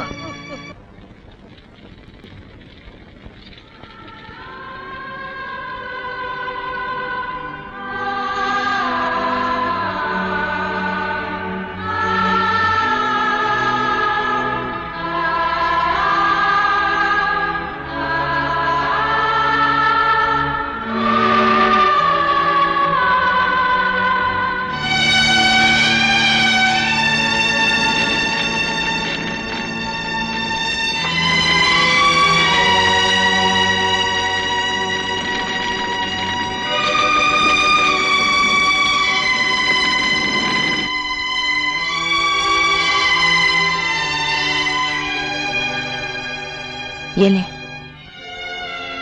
ये ले,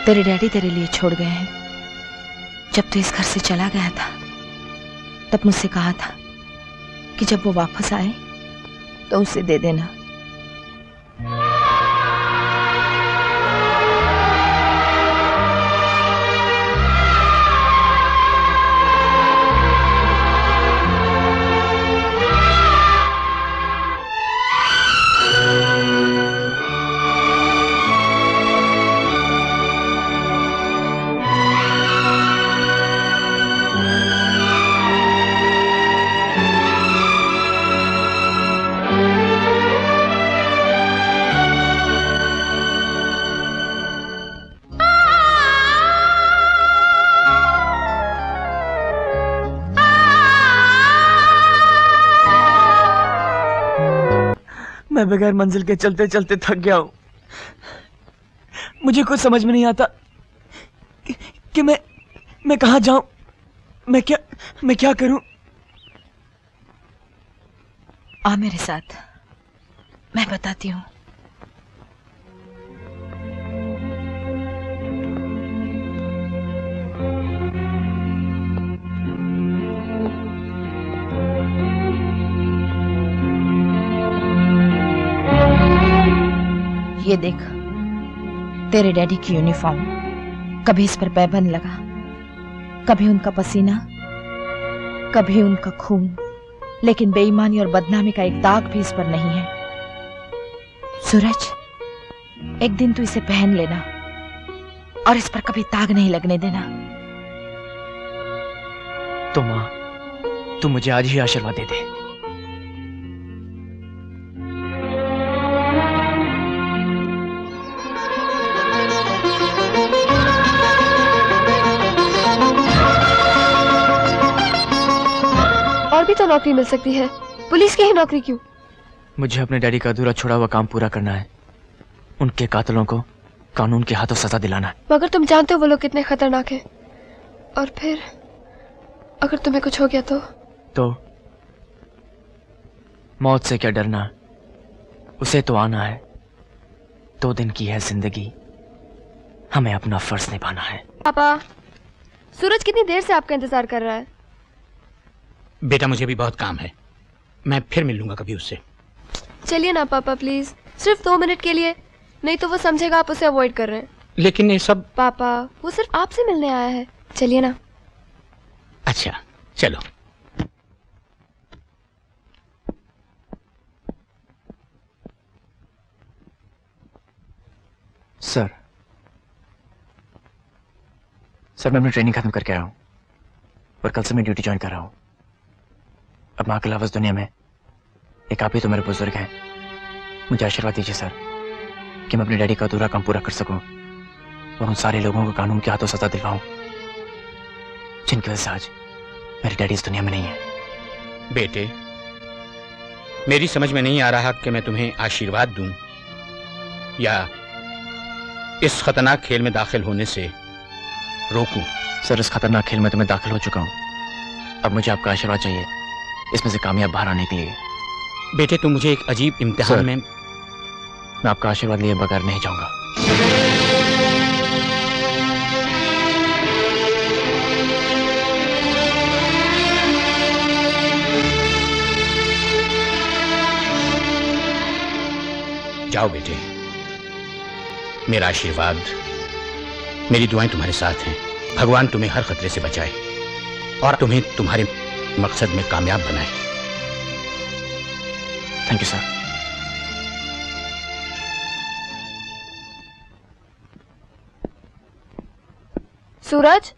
तेरे डैडी तेरे लिए छोड़ गए हैं। जब तू इस घर से चला गया था तब मुझसे कहा था कि जब वो वापस आए तो उसे दे देना। मैं बगैर मंजिल के चलते चलते थक गया हूं। मुझे कुछ समझ में नहीं आता कि मैं कहां जाऊं, मैं क्या करूं। आ मेरे साथ, मैं बताती हूँ। ये देख, तेरे डैडी की यूनिफॉर्म, कभी इस पर पैबंद लगा, कभी उनका पसीना, कभी उनका खून, लेकिन बेईमानी और बदनामी का एक दाग भी इस पर नहीं है। सूरज, एक दिन तू इसे पहन लेना और इस पर कभी दाग नहीं लगने देना। तो माँ, तू मुझे आज ही आशीर्वाद दे दे। और भी तो नौकरी मिल सकती है, पुलिस की ही नौकरी क्यों? मुझे अपने डैडी का अधूरा छोड़ा हुआ काम पूरा करना है। उनके कातलों को कानून के हाथों सजा दिलाना है। मगर तुम जानते हो वो लोग कितने खतरनाक हैं। और फिर अगर तुम्हें कुछ हो गया तो मौत से क्या डरना, उसे तो आना है। 2 दिन की है जिंदगी, हमें अपना फर्ज निभाना है। पापा, सूरज कितनी देर से आपका इंतजार कर रहा है। बेटा, मुझे भी बहुत काम है, मैं फिर मिल लूंगा कभी उससे। चलिए ना पापा प्लीज, सिर्फ 2 मिनट के लिए, नहीं तो वो समझेगा आप उसे अवॉइड कर रहे हैं। लेकिन ये सब। पापा, वो सिर्फ आपसे मिलने आया है, चलिए ना। अच्छा चलो। सर मैं अपनी ट्रेनिंग खत्म करके आया हूं और कल से मैं ड्यूटी ज्वाइन कर रहा हूं। अब मां के अलावा इस दुनिया में एक आप ही तो मेरे बुजुर्ग हैं। मुझे आशीर्वाद दीजिए सर कि मैं अपने डैडी का अधूरा काम पूरा कर सकूं और उन सारे लोगों को कानून के हाथों सजा दिलवाऊं जिनकी वजह से आज मेरे डैडी इस दुनिया में नहीं है। बेटे, मेरी समझ में नहीं आ रहा कि मैं तुम्हें आशीर्वाद दूं या इस खतरनाक खेल में दाखिल होने से रोकूं। सर, इस खतरनाक खेल में तो मैं दाखिल हो चुका हूं। अब मुझे आपका आशीर्वाद चाहिए इसमें से कामयाब बाहर आने के लिए। बेटे, तुम मुझे एक अजीब इम्तिहान में। मैं आपका आशीर्वाद लिए बगैर नहीं जाऊंगा। जाओ बेटे, मेरा आशीर्वाद, मेरी दुआएं तुम्हारे साथ हैं। भगवान तुम्हें हर खतरे से बचाए और तुम्हें तुम्हारे मकसद में कामयाब बनाए। Thank you sir. Suraj,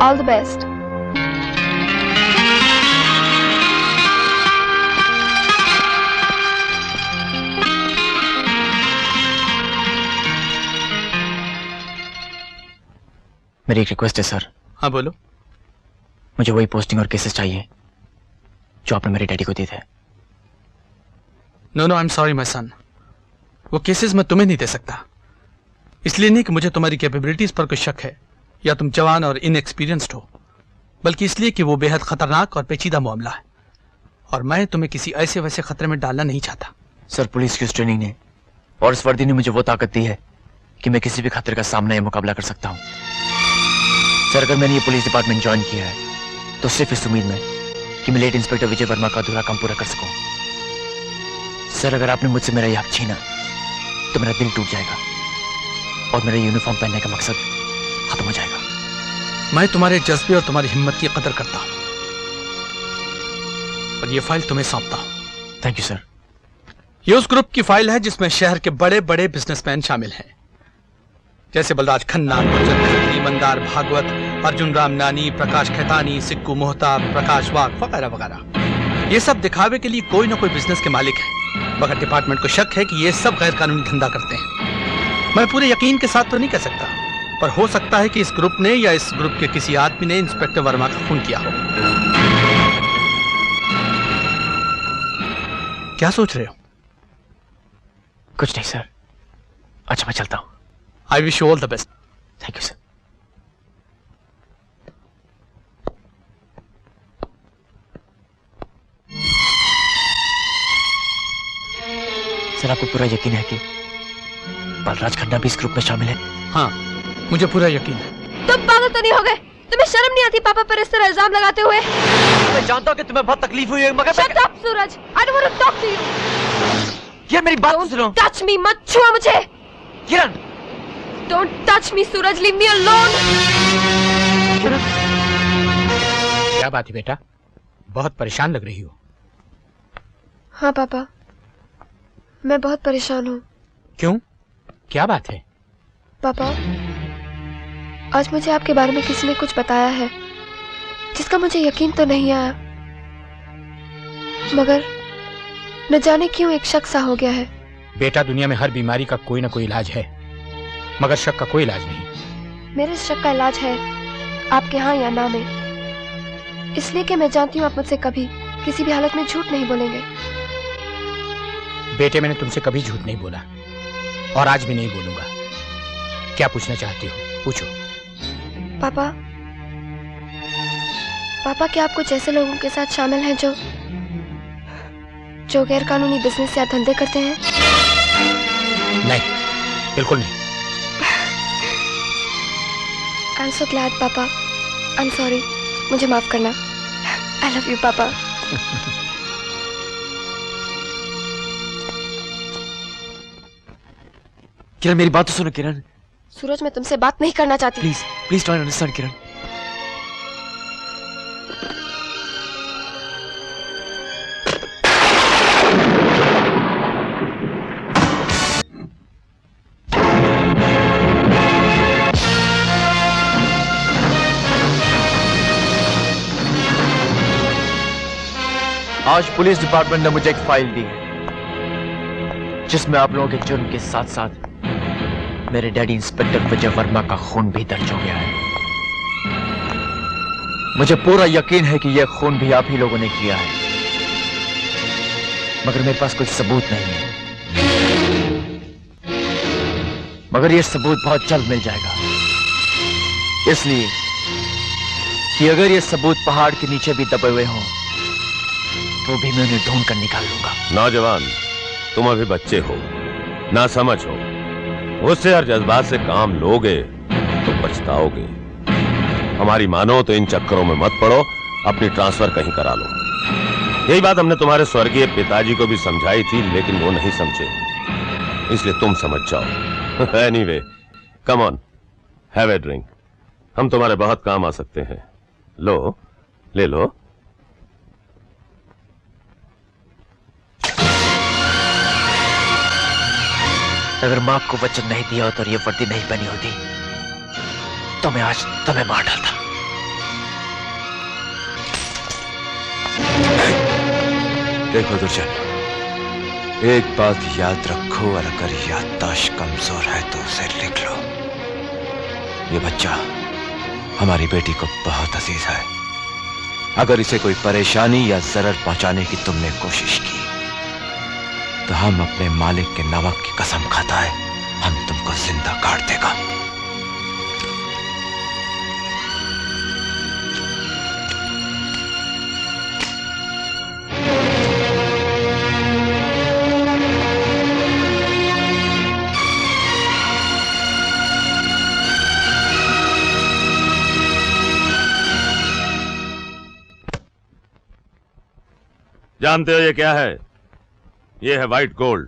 all the best. मेरी एक रिक्वेस्ट है सर। हाँ बोलो। मुझे वही पोस्टिंग और केसेस चाहिए जो आपने मेरे डैडी को दिए थे। No, I am sorry my son, वो केसेस मैं तुम्हें नहीं दे सकता। इसलिए नहीं कि मुझे तुम्हारी कैपेबिलिटीज पर कोई शक है या तुम जवान और इनएक्सपीरियंस्ड हो, बल्कि इसलिए कि वो बेहद खतरनाक और पेचीदा मामला है और मैं तुम्हें किसी ऐसे वैसे खतरे में डालना नहीं चाहता। सर, पुलिस की उस ट्रेनिंग ने और इस वर्दी ने मुझे वो ताकत दी है कि मैं किसी भी खतरे का सामना या मुकाबला कर सकता हूं। सर, अगर मैंने ये पुलिस डिपार्टमेंट ज्वाइन किया है तो सिर्फ इस उम्मीद में कि मैं लेट इंस्पेक्टर विजय वर्मा का अधूरा काम पूरा कर सकूं। सर, अगर आपने मुझसे मेरा ये हक छीना तो मेरा दिल टूट जाएगा और मेरा यूनिफॉर्म पहनने का मकसद खत्म हो जाएगा। मैं तुम्हारे जज्बे और तुम्हारी हिम्मत की कदर करता हूं और ये फाइल तुम्हें सौंपता हूं। Thank you sir. ये उस ग्रुप की फाइल है जिसमें शहर के बड़े बड़े बिजनेसमैन शामिल हैं, जैसे बलराज खन्ना, गुर्जर खत्री, मंदार भागवत, अर्जुन राम नानी, प्रकाश खेतानी, सिक्कू मोहता, प्रकाश वाघ वगैरह वगैरह। ये सब दिखावे के लिए कोई ना कोई बिजनेस के मालिक हैं, मगर डिपार्टमेंट को शक है कि ये सब गैर कानूनी धंधा करते हैं। मैं पूरे यकीन के साथ तो नहीं कह सकता, पर हो सकता है कि इस ग्रुप ने या इस ग्रुप के किसी आदमी ने इंस्पेक्टर वर्मा का खून किया हो। क्या सोच रहे हो? कुछ नहीं सर। अच्छा, मैं चलता हूं। I wish you all the best. Thank you sir. Sir, आपको पूरा यकीन है कि बलराज खन्ना भी इस ग्रुप में शामिल है? हाँ, मुझे पूरा यकीन है। तुम पागल तो नहीं हो गए? तुम्हें शर्म नहीं आती पापा पर इस तरह इल्जाम लगाते हुए? मैं जानता हूं कि तुम्हें बहुत तकलीफ हुई है, मगर Shut up, Suraj. I don't want to talk to you. यार, मेरी बात सुनो। Touch me, मत छुआ मुझे। किरण! Don't touch me, Suraj. Leave me alone. किरण! क्या बात है बेटा, बहुत परेशान लग रही हो। हाँ पापा, मैं बहुत परेशान हूँ। क्यों, क्या बात है? पापा, आज मुझे आपके बारे में किसी ने कुछ बताया है जिसका मुझे यकीन तो नहीं आया, मगर न जाने क्यों एक शक सा हो गया है। बेटा, दुनिया में हर बीमारी का कोई ना कोई इलाज है, मगर शक का कोई इलाज नहीं। मेरे शक का इलाज है आपके हाँ या ना में, इसलिए कि मैं जानती हूँ आप मुझसे कभी किसी भी हालत में झूठ नहीं बोलेंगे। बेटे, मैंने तुमसे कभी झूठ नहीं बोला और आज भी नहीं बोलूंगा। क्या पूछना चाहती हो, पूछो। पापा, पापा क्या आप कुछ ऐसे लोगों के साथ शामिल हैं जो गैर कानूनी बिजनेस या धंधे करते हैं? नहीं, बिल्कुल नहीं। आई एम सो ग्लैड पापा। आई एम सॉरी, मुझे माफ करना। आई लव यू पापा। किरण, मेरी बात तो सुनो। किरण, सूरज, मैं तुमसे बात नहीं करना चाहती। प्लीज प्लीज डोंट अंडरस्टैंड किरण। आज पुलिस डिपार्टमेंट ने मुझे एक फाइल दी है जिसमें आप लोगों के जुर्म के साथ साथ मेरे डैडी इंस्पेक्टर विजय वर्मा का खून भी दर्ज हो गया है। मुझे पूरा यकीन है कि यह खून भी आप ही लोगों ने किया है, मगर मेरे पास कोई सबूत नहीं है। मगर यह सबूत बहुत जल्द मिल जाएगा, इसलिए कि अगर यह सबूत पहाड़ के नीचे भी दबे हुए हों तो भी मैं उन्हें ढूंढ कर निकाल लूंगा। नौजवान, तुम अभी बच्चे हो, ना समझ हो, गुस्से और जज्बात से काम लोगे तो पछताओगे। हमारी मानो तो इन चक्करों में मत पड़ो, अपनी ट्रांसफर कहीं करा लो। यही बात हमने तुम्हारे स्वर्गीय पिताजी को भी समझाई थी, लेकिन वो नहीं समझे, इसलिए तुम समझ जाओ। Anyway, come on, have a drink. हम तुम्हारे बहुत काम आ सकते हैं। लो, ले लो। अगर मां को वचन नहीं दिया होता और ये वर्दी नहीं बनी होती तो मैं आज तुम्हें मार डालता। देखो दुर्जन, एक बात याद रखो, और अगर याददाश्त कमजोर है तो उसे लिख लो। ये बच्चा हमारी बेटी को बहुत अजीज है। अगर इसे कोई परेशानी या जरर पहुंचाने की तुमने कोशिश की तो हम अपने मालिक के नमक की कसम खाता है, हम तुमको जिंदा काट देगा। जानते हो ये क्या है? ये है व्हाइट गोल्ड।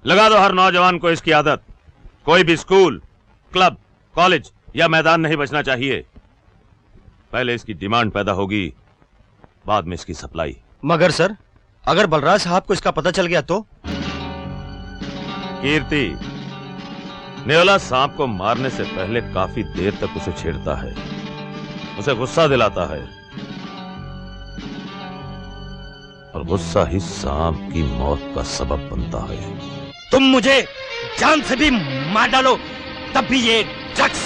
लगा दो हर नौजवान को इसकी आदत। कोई भी स्कूल, क्लब, कॉलेज या मैदान नहीं बचना चाहिए। पहले इसकी डिमांड पैदा होगी, बाद में इसकी सप्लाई। मगर सर, अगर बलराज साहब को इसका पता चल गया तो? कीर्ति, नेवला सांप को मारने से पहले काफी देर तक उसे छेड़ता है, उसे गुस्सा दिलाता है, और गुस्सा ही सांप की मौत का सबब बनता है। तुम मुझे जान से भी मार डालो, तब भी ये ड्रग्स,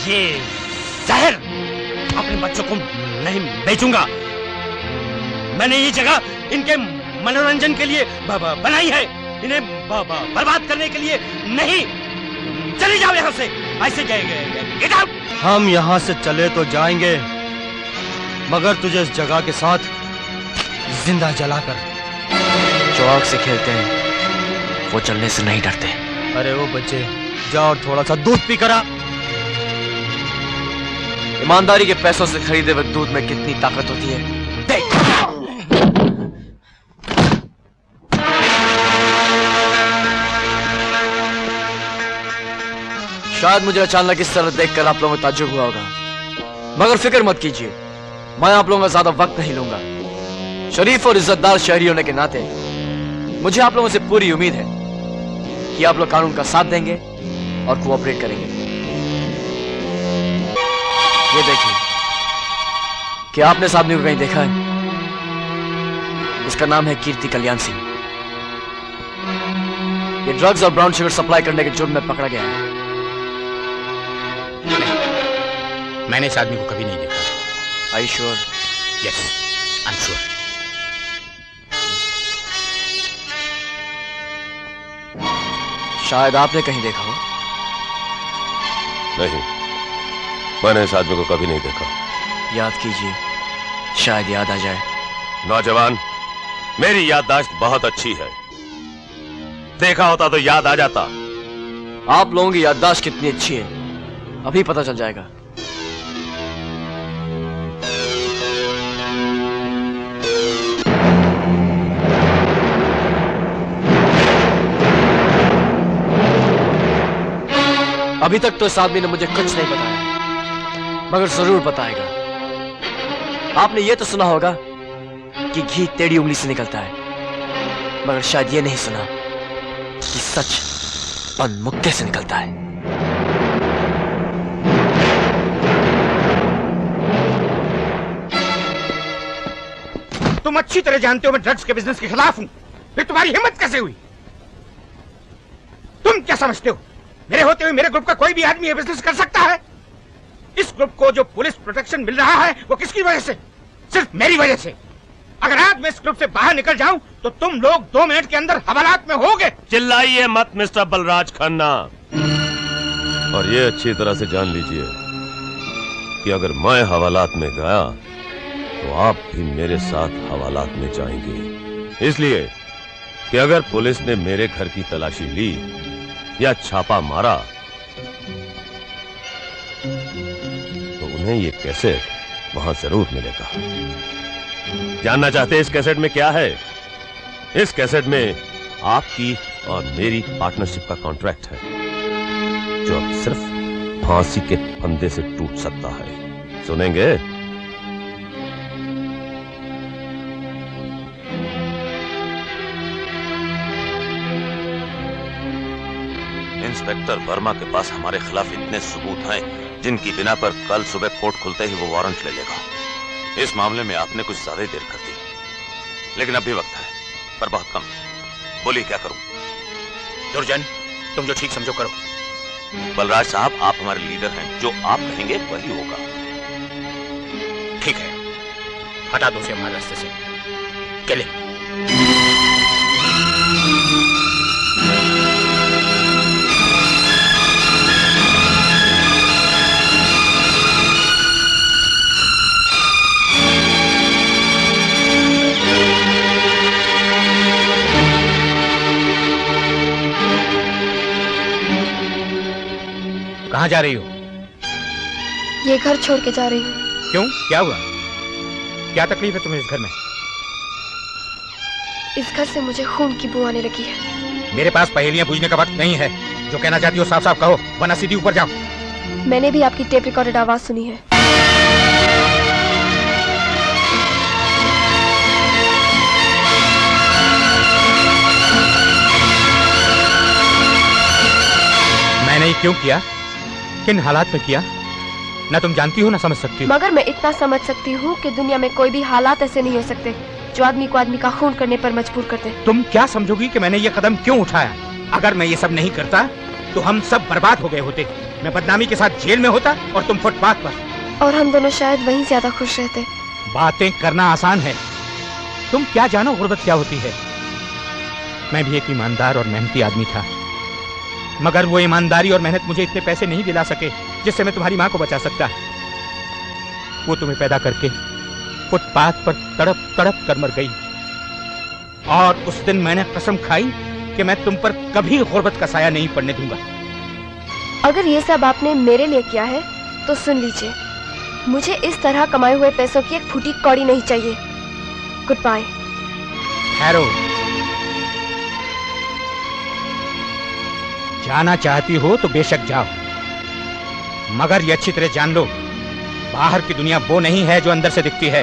ये जहर अपने बच्चों को नहीं बेचूंगा। मैंने ये जगह इनके मनोरंजन के लिए बनाई है, इन्हें बर्बाद करने के लिए नहीं। चले जाओ यहाँ से, ऐसे गेट आउट। हम यहाँ से चले तो जाएंगे, मगर तुझे इस जगह के साथ जिंदा जलाकर। जो आग से खेलते हैं वो चलने से नहीं डरते। अरे वो बच्चे, जाओ और थोड़ा सा दूध पी कर आ। ईमानदारी के पैसों से खरीदे हुए दूध में कितनी ताकत होती है देख। शायद मुझे अचानक इस तरह देखकर आप लोगों को ताज्जुब हुआ होगा, मगर फिक्र मत कीजिए, मैं आप लोगों का ज्यादा वक्त नहीं लूंगा। शरीफ और इज्जतदार शहरी होने के नाते मुझे आप लोगों से पूरी उम्मीद है कि आप लोग कानून का साथ देंगे और कोऑपरेट करेंगे। ये देखिए, क्या आपने इस आदमी को कहीं देखा है? इसका नाम है कीर्ति कल्याण सिंह। ये ड्रग्स और ब्राउन शुगर सप्लाई करने के जुर्म में पकड़ा गया है। मैंने इस आदमी को कभी नहीं देखा। Are you sure? Yes, I'm sure. शायद आपने कहीं देखा हो। नहीं, मैंने इस आदमी को कभी नहीं देखा। याद कीजिए, शायद याद आ जाए। नौजवान, मेरी याददाश्त बहुत अच्छी है, देखा होता तो याद आ जाता। आप लोगों की याददाश्त कितनी अच्छी है अभी पता चल जाएगा। अभी तक तो इस आदमी ने मुझे कुछ नहीं बताया, मगर जरूर बताएगा। आपने ये तो सुना होगा कि घी टेढ़ी उंगली से निकलता है, मगर शायद ये नहीं सुना कि सच बंद मुक्के से निकलता है। तुम अच्छी तरह जानते हो मैं ड्रग्स के बिजनेस के खिलाफ हूं, फिर तुम्हारी हिम्मत कैसे हुई? तुम क्या समझते हो मेरे होते हुए मेरे ग्रुप का कोई भी आदमी ये बिजनेस कर सकता है? इस ग्रुप को जो पुलिस प्रोटेक्शन मिल रहा है वो किसकी वजह से? सिर्फ मेरी वजह से। अगर आज मैं इस ग्रुप से बाहर निकल जाऊं तो तुम लोग 2 मिनट के अंदर हवालात में होगे। चिल्लाइए मत मिस्टर बलराज खन्ना, और ये अच्छी तरह से जान लीजिए कि अगर मैं हवालात में गया तो आप भी मेरे साथ हवालात में जाएंगे। इसलिए कि अगर पुलिस ने मेरे घर की तलाशी ली या छापा मारा तो उन्हें ये कैसेट वहां जरूर मिलेगा। जानना चाहते हैं इस कैसेट में क्या है? इस कैसेट में आपकी और मेरी पार्टनरशिप का कॉन्ट्रैक्ट है, जो अब सिर्फ फांसी के फंदे से टूट सकता है। सुनेंगे? इंस्पेक्टर वर्मा के पास हमारे खिलाफ इतने सबूत हैं जिनकी बिना पर कल सुबह कोर्ट खुलते ही वो वारंट ले लेगा। इस मामले में आपने कुछ ज्यादा ही देर कर दी, लेकिन अभी वक्त है, पर बहुत कम। बोलिए क्या करूं? दुर्जन, तुम जो ठीक समझो करो। बलराज साहब, आप हमारे लीडर हैं, जो आप कहेंगे वही होगा। ठीक है, हटा दो उसे हमारे रास्ते से। चले। कहाँ जा रही हो? ये घर छोड़ के जा रही हूँ। क्यों, क्या हुआ? क्या तकलीफ है तुम्हें इस घर में? इस घर से मुझे खून की बू आने लगी है। मेरे पास पहेलियां पूछने का वक्त नहीं है। जो कहना चाहती हो साफ साफ कहो, वरना सीधी ऊपर जाओ। मैंने भी आपकी टेप रिकॉर्डेड आवाज सुनी है। मैंने ये क्यों किया, किन हालात में किया, ना तुम जानती हो ना समझ सकती हो। मगर मैं इतना समझ सकती हूँ कि दुनिया में कोई भी हालात ऐसे नहीं हो सकते जो आदमी को आदमी का खून करने पर मजबूर कर दे। तुम क्या समझोगी कि मैंने ये कदम क्यों उठाया? अगर मैं ये सब नहीं करता तो हम सब बर्बाद हो गए होते। मैं बदनामी के साथ जेल में होता और तुम फुटपाथ पर। और हम दोनों शायद वहीं ज्यादा खुश रहते। बातें करना आसान है, तुम क्या जानो गुर्बत क्या होती है। मैं भी एक ईमानदार और मेहनती आदमी था, मगर वो ईमानदारी और मेहनत मुझे इतने पैसे नहीं दिला सके जिससे मैं तुम्हारी माँ को बचा सकता। वो तुम्हें पैदा करके फुटपाथ पर तड़प तड़प कर मर गई, और उस दिन मैंने कसम खाई कि मैं तुम पर कभी गुर्बत का साया नहीं पड़ने दूंगा। अगर ये सब आपने मेरे लिए किया है तो सुन लीजिए, मुझे इस तरह कमाए हुए पैसों की एक फूटी कौड़ी नहीं चाहिए। Good bye. हैरो, जाना चाहती हो तो बेशक जाओ, मगर ये अच्छी तरह जान लो, बाहर की दुनिया वो नहीं है जो अंदर से दिखती है।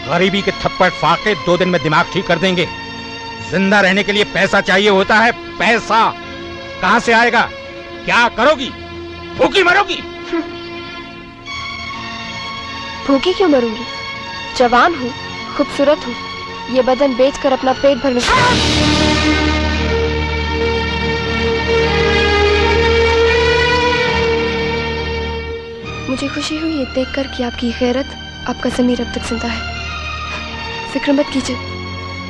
गरीबी के थप्पड़ फाके 2 दिन में दिमाग ठीक कर देंगे। जिंदा रहने के लिए पैसा चाहिए होता है, पैसा। कहां से आएगा? क्या करोगी? भूखी मरोगी? भूखी क्यों मरूंगी? जवान हूँ, खूबसूरत हूँ, ये बदन बेचकर अपना पेट भरने। मुझे खुशी हुई ये देखकर कि आपकी गैरत, आपका ज़मीर अब तक जिंदा है। फिक्र मत कीजिए,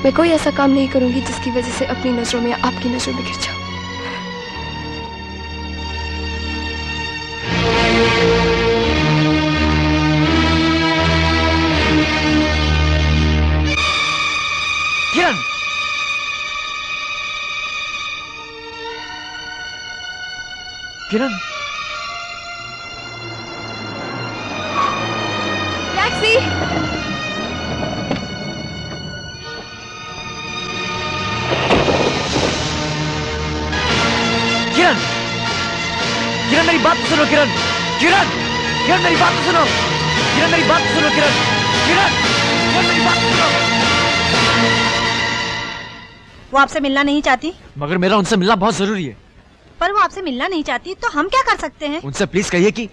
मैं कोई ऐसा काम नहीं करूंगी जिसकी वजह से अपनी नजरों में आपकी नजरों में गिर जाऊं। किरण, किरण, टैक्सी! किरण, किरण मेरी बात तो सुनो किरण, किरण, किरण मेरी बात तो सुनो, किरण मेरी बात तो सुनो किरण, किरण, किरण मेरी बात तो सुनो। वो आपसे मिलना नहीं चाहती? मगर मेरा उनसे मिलना बहुत जरूरी है। पर वो आपसे मिलना नहीं चाहती तो हम क्या कर सकते हैं? उनसे प्लीज कहिए कि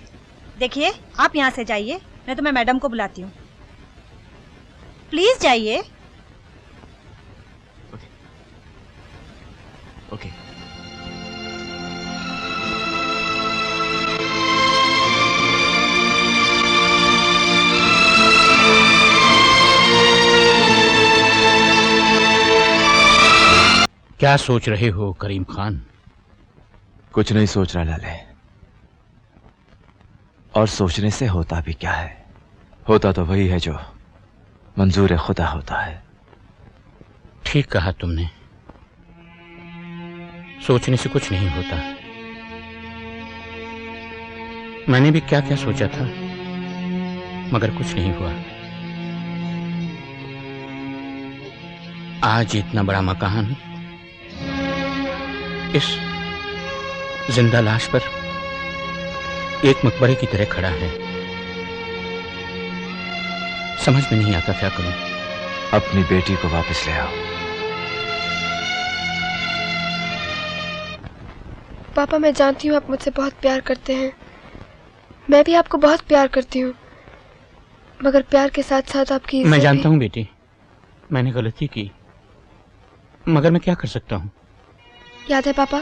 देखिए, आप यहाँ से जाइए, नहीं तो मैं मैडम को बुलाती हूँ। प्लीज जाइए। ओके। क्या सोच रहे हो करीम खान? कुछ नहीं सोच रहा लाले, और सोचने से होता भी क्या है? होता तो वही है जो मंजूर खुदा होता है। ठीक कहा तुमने, सोचने से कुछ नहीं होता। मैंने भी क्या क्या सोचा था, मगर कुछ नहीं हुआ। आज इतना बड़ा मकान इस जिंदा लाश पर एक मकबरे की तरह खड़ा है। समझ में नहीं आता क्या करूं। अपनी बेटी को वापस ले आओ। पापा, मैं जानती हूँ आप मुझसे बहुत प्यार करते हैं, मैं भी आपको बहुत प्यार करती हूँ, मगर प्यार के साथ साथ आपकी मैं जानता हूँ बेटी, मैंने गलती की, मगर मैं क्या कर सकता हूँ। याद है पापा,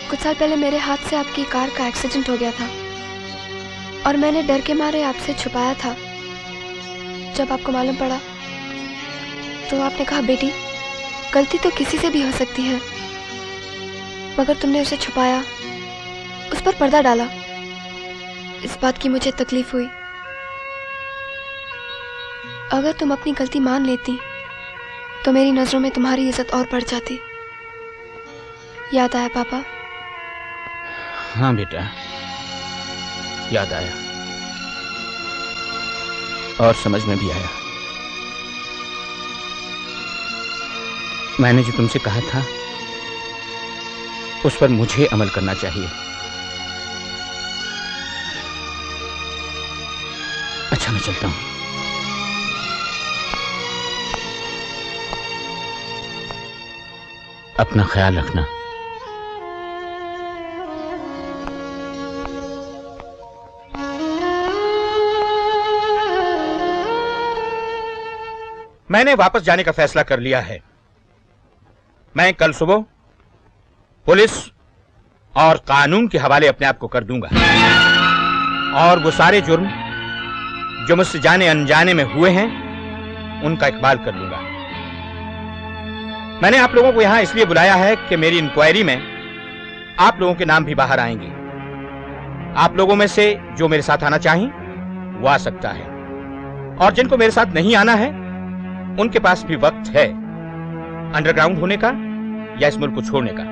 कुछ साल पहले मेरे हाथ से आपकी कार का एक्सीडेंट हो गया था और मैंने डर के मारे आपसे छुपाया था। जब आपको मालूम पड़ा तो आपने कहा, बेटी गलती तो किसी से भी हो सकती है, मगर तुमने उसे छुपाया, उस पर पर्दा डाला। इस बात की मुझे तकलीफ हुई। अगर तुम अपनी गलती मान लेती तो मेरी नजरों में तुम्हारी इज्जत और बढ़ जाती। याद आया पापा? हाँ बेटा, याद आया और समझ में भी आया। मैंने जो तुमसे कहा था उस पर मुझे अमल करना चाहिए। अच्छा, मैं चलता हूं। अपना ख्याल रखना। मैंने वापस जाने का फैसला कर लिया है। मैं कल सुबह पुलिस और कानून के हवाले अपने आप को कर दूंगा और वो सारे जुर्म जो मुझसे जाने अनजाने में हुए हैं उनका इकबाल कर लूंगा। मैंने आप लोगों को यहां इसलिए बुलाया है कि मेरी इंक्वायरी में आप लोगों के नाम भी बाहर आएंगे। आप लोगों में से जो मेरे साथ आना चाहें वो आ सकता है, और जिनको मेरे साथ नहीं आना है उनके पास भी वक्त है अंडरग्राउंड होने का या इस मुल्क को छोड़ने का।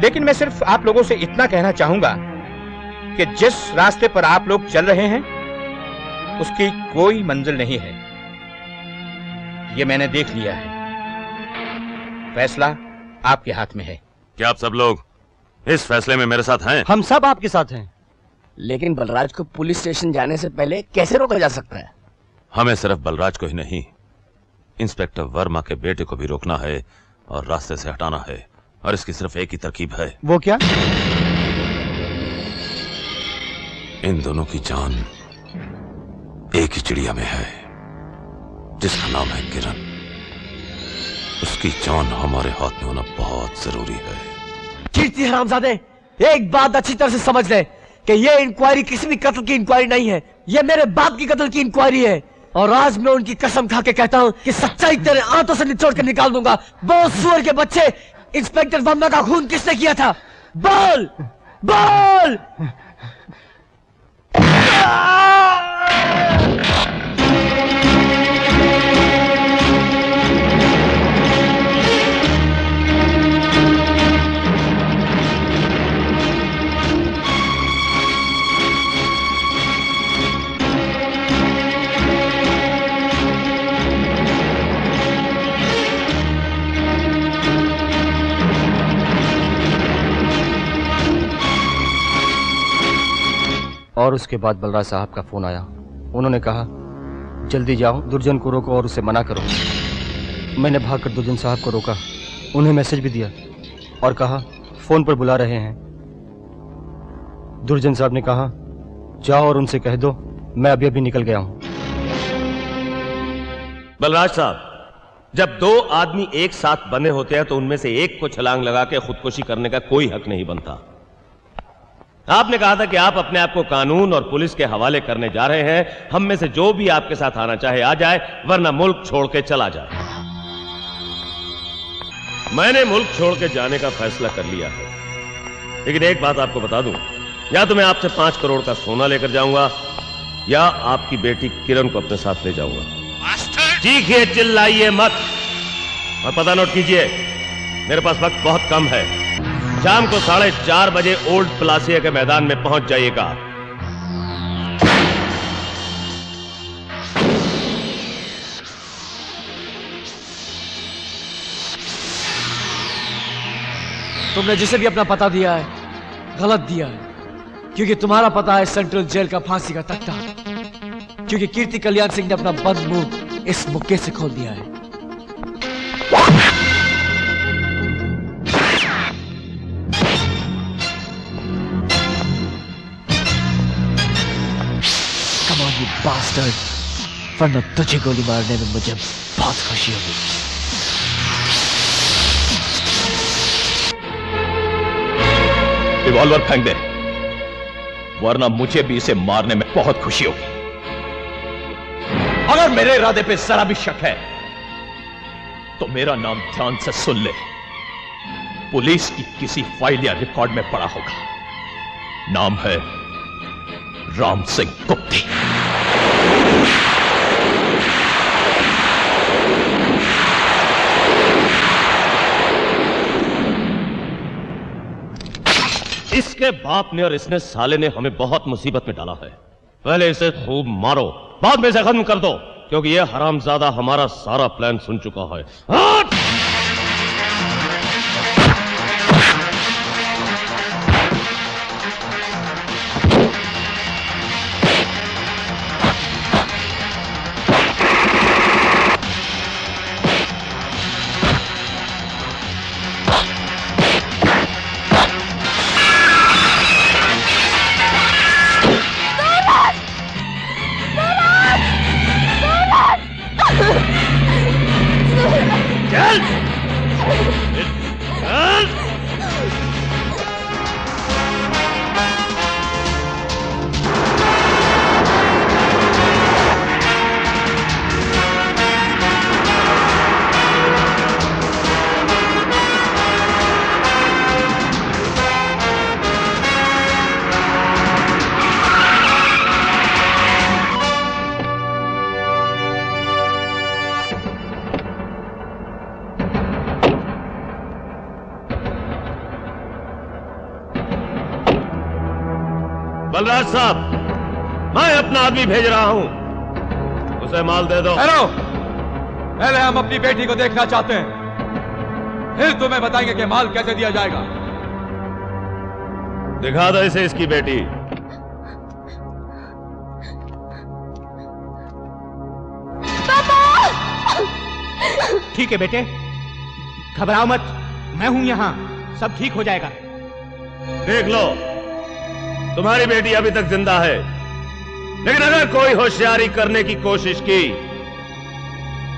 लेकिन मैं सिर्फ आप लोगों से इतना कहना चाहूंगा कि जिस रास्ते पर आप लोग चल रहे हैं उसकी कोई मंजिल नहीं है। ये मैंने देख लिया है। फैसला आपके हाथ में है। क्या आप सब लोग इस फैसले में मेरे साथ हैं? हम सब आपके साथ हैं। लेकिन बलराज को पुलिस स्टेशन जाने से पहले कैसे रोका जा सकता है? हमें सिर्फ बलराज को ही नहीं, इंस्पेक्टर वर्मा के बेटे को भी रोकना है और रास्ते से हटाना है। और इसकी सिर्फ एक ही तरकीब है। वो क्या? इन दोनों की जान एक ही चिड़िया में है जिसका नाम है किरण। उसकी जान हमारे हाथ में होना बहुत जरूरी है। कीर्ति हरामजादे, एक बात अच्छी तरह से समझ ले कि ये इंक्वायरी किसी भी कत्ल की इंक्वायरी नहीं है, ये मेरे बाप की कत्ल की इंक्वायरी है। और आज मैं उनकी कसम खा के कहता हूं कि सच्चाई तेरे आंतों से निचोड़ कर निकाल दूंगा। वो सुअर के बच्चे, इंस्पेक्टर वर्मा का खून किसने किया था? बोल बोल। और उसके बाद बलराज साहब का फोन आया। उन्होंने कहा जल्दी जाओ, दुर्जन को रोको और उसे मना करो। मैंने भागकर दुर्जन साहब को रोका, उन्हें मैसेज भी दिया और कहा फोन पर बुला रहे हैं। दुर्जन साहब ने कहा जाओ और उनसे कह दो मैं अभी अभी निकल गया हूं। बलराज साहब, जब दो आदमी एक साथ बंधे होते हैं तो उनमें से एक को छलांग लगा के खुदकुशी करने का कोई हक नहीं बनता। आपने कहा था कि आप अपने आप को कानून और पुलिस के हवाले करने जा रहे हैं। हम में से जो भी आपके साथ आना चाहे आ जाए, वरना मुल्क छोड़ के चला जाए। मैंने मुल्क छोड़ के जाने का फैसला कर लिया है, लेकिन एक बात आपको बता दूं, या तो मैं आपसे 5 करोड़ का सोना लेकर जाऊंगा या आपकी बेटी किरण को अपने साथ ले जाऊंगा। चीखिए, चिल्लाइए मत और पता नोट कीजिए, मेरे पास वक्त बहुत कम है। शाम को 4:30 बजे ओल्ड प्लासिया के मैदान में पहुंच जाइएगा। तुमने जिसे भी अपना पता दिया है गलत दिया है, क्योंकि तुम्हारा पता है सेंट्रल जेल का फांसी का तख्ता, क्योंकि कीर्ति कल्याण सिंह ने अपना बंद मुंह इस मुक्के से खोल दिया है। बास्टर्ड, वरना तुझे गोली मारने में मुझे बहुत खुशी होगी। रिवॉल्वर फेंक दे, वरना मुझे भी इसे मारने में बहुत खुशी होगी। अगर मेरे इरादे पे जरा भी शक है तो मेरा नाम ध्यान से सुन ले। पुलिस की किसी फाइल या रिकॉर्ड में पड़ा होगा। नाम है राम सिंह गुप्ती। इसके बाप ने और इसने साले ने हमें बहुत मुसीबत में डाला है। पहले इसे खूब मारो, बाद में इसे खत्म कर दो। क्योंकि ये हरामजादा हमारा सारा प्लान सुन चुका है। हट! बलराज साहब, मैं अपना आदमी भेज रहा हूं, उसे माल दे दो। हेलो, पहले हम अपनी बेटी को देखना चाहते हैं, फिर तुम्हें बताएंगे कि माल कैसे दिया जाएगा। दिखा दो इसे इसकी बेटी। ठीक है बेटे, घबराओ मत, मैं हूं यहां, सब ठीक हो जाएगा। देख लो, तुम्हारी बेटी अभी तक जिंदा है, लेकिन अगर कोई होशियारी करने की कोशिश की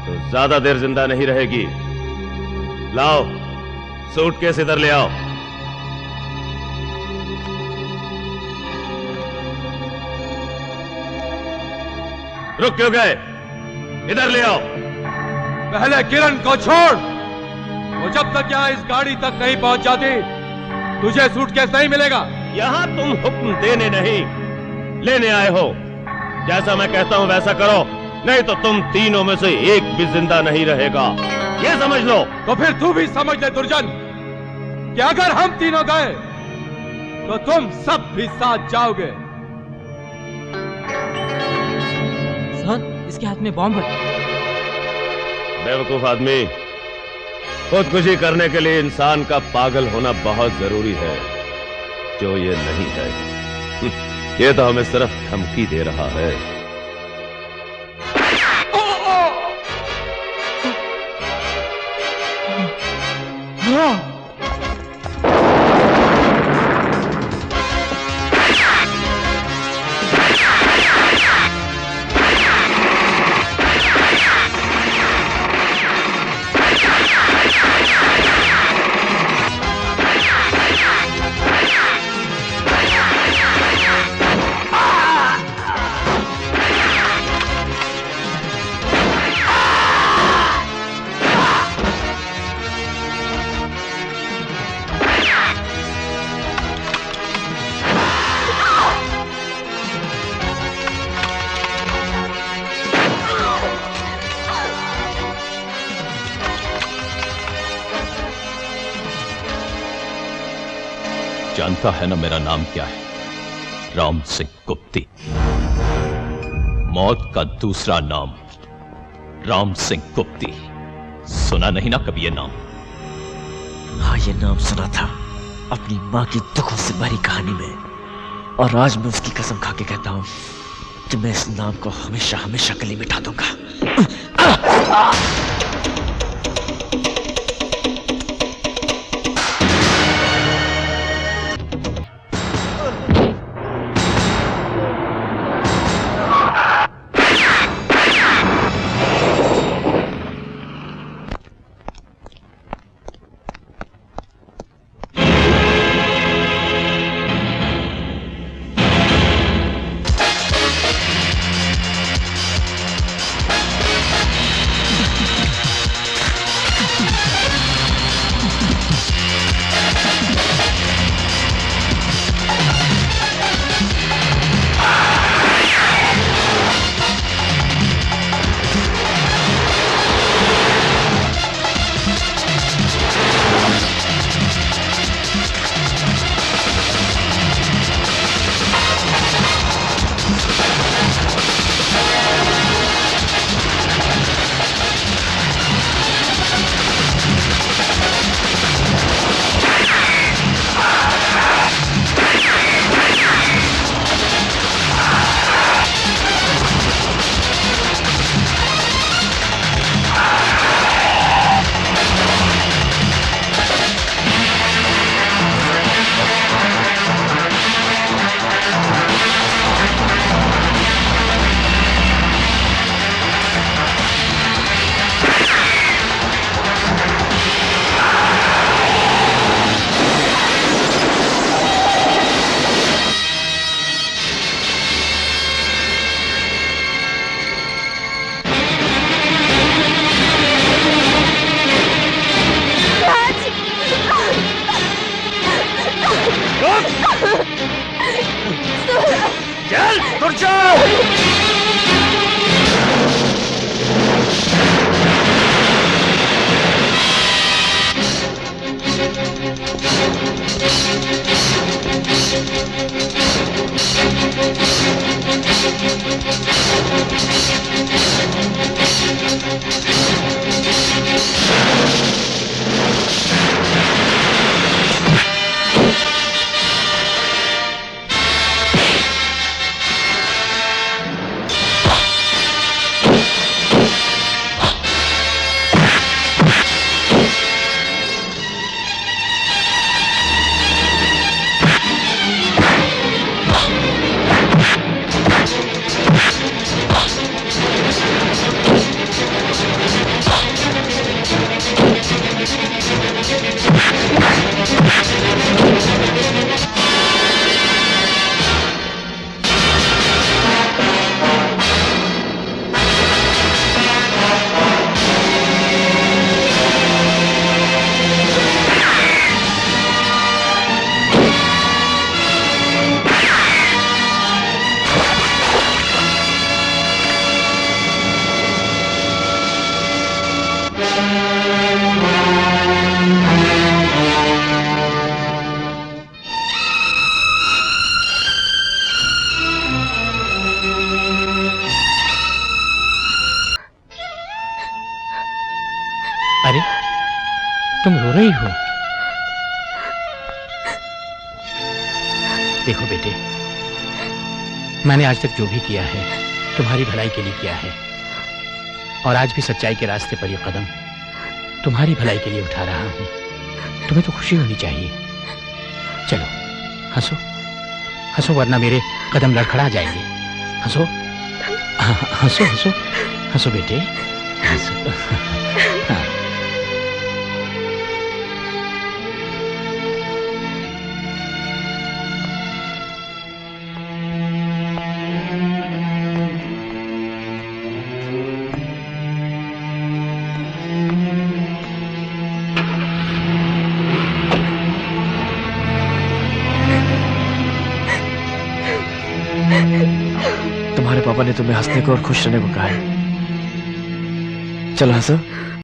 तो ज्यादा देर जिंदा नहीं रहेगी। लाओ, सूटकेस इधर ले आओ। रुक क्यों गए? इधर ले आओ। पहले किरण को छोड़, वो जब तक यहाँ इस गाड़ी तक नहीं पहुंच जाती तुझे सूटकेस नहीं मिलेगा। यहां तुम हुक्म देने नहीं, लेने आए हो। जैसा मैं कहता हूं वैसा करो, नहीं तो तुम तीनों में से एक भी जिंदा नहीं रहेगा, ये समझ लो। तो फिर तू भी समझ ले दुर्जन, कि अगर हम तीनों गए तो तुम सब भी साथ जाओगे। सर, इसके हाथ में बॉम्ब है। बेवकूफ आदमी, खुदकुशी करने के लिए इंसान का पागल होना बहुत जरूरी है, जो ये नहीं है। ये तो हमें सिर्फ धमकी दे रहा है। जानता है ना मेरा नाम क्या है? राम सिंह गुप्ती। मौत का दूसरा नाम राम सिंह गुप्ती। सुना नहीं ना कभी ये नाम? हाँ, ये नाम सुना था अपनी माँ की दुखों से भरी कहानी में, और आज मैं उसकी कसम खा के कहता हूं कि मैं इस नाम को हमेशा हमेशा के लिए मिटा दूंगा। तुम रो रही हो? देखो बेटे, मैंने आज तक जो भी किया है तुम्हारी भलाई के लिए किया है, और आज भी सच्चाई के रास्ते पर ये कदम तुम्हारी भलाई के लिए उठा रहा हूं। तुम्हें तो खुशी होनी चाहिए। चलो हंसो हंसो, वरना मेरे कदम लड़खड़ा जाएंगे। हंसो हंसो हंसो हंसो बेटे, हंसो। हाँ। तुम्हारे पापा ने तुम्हें हंसने को और खुश रहने को कहा है। चलो हंसो।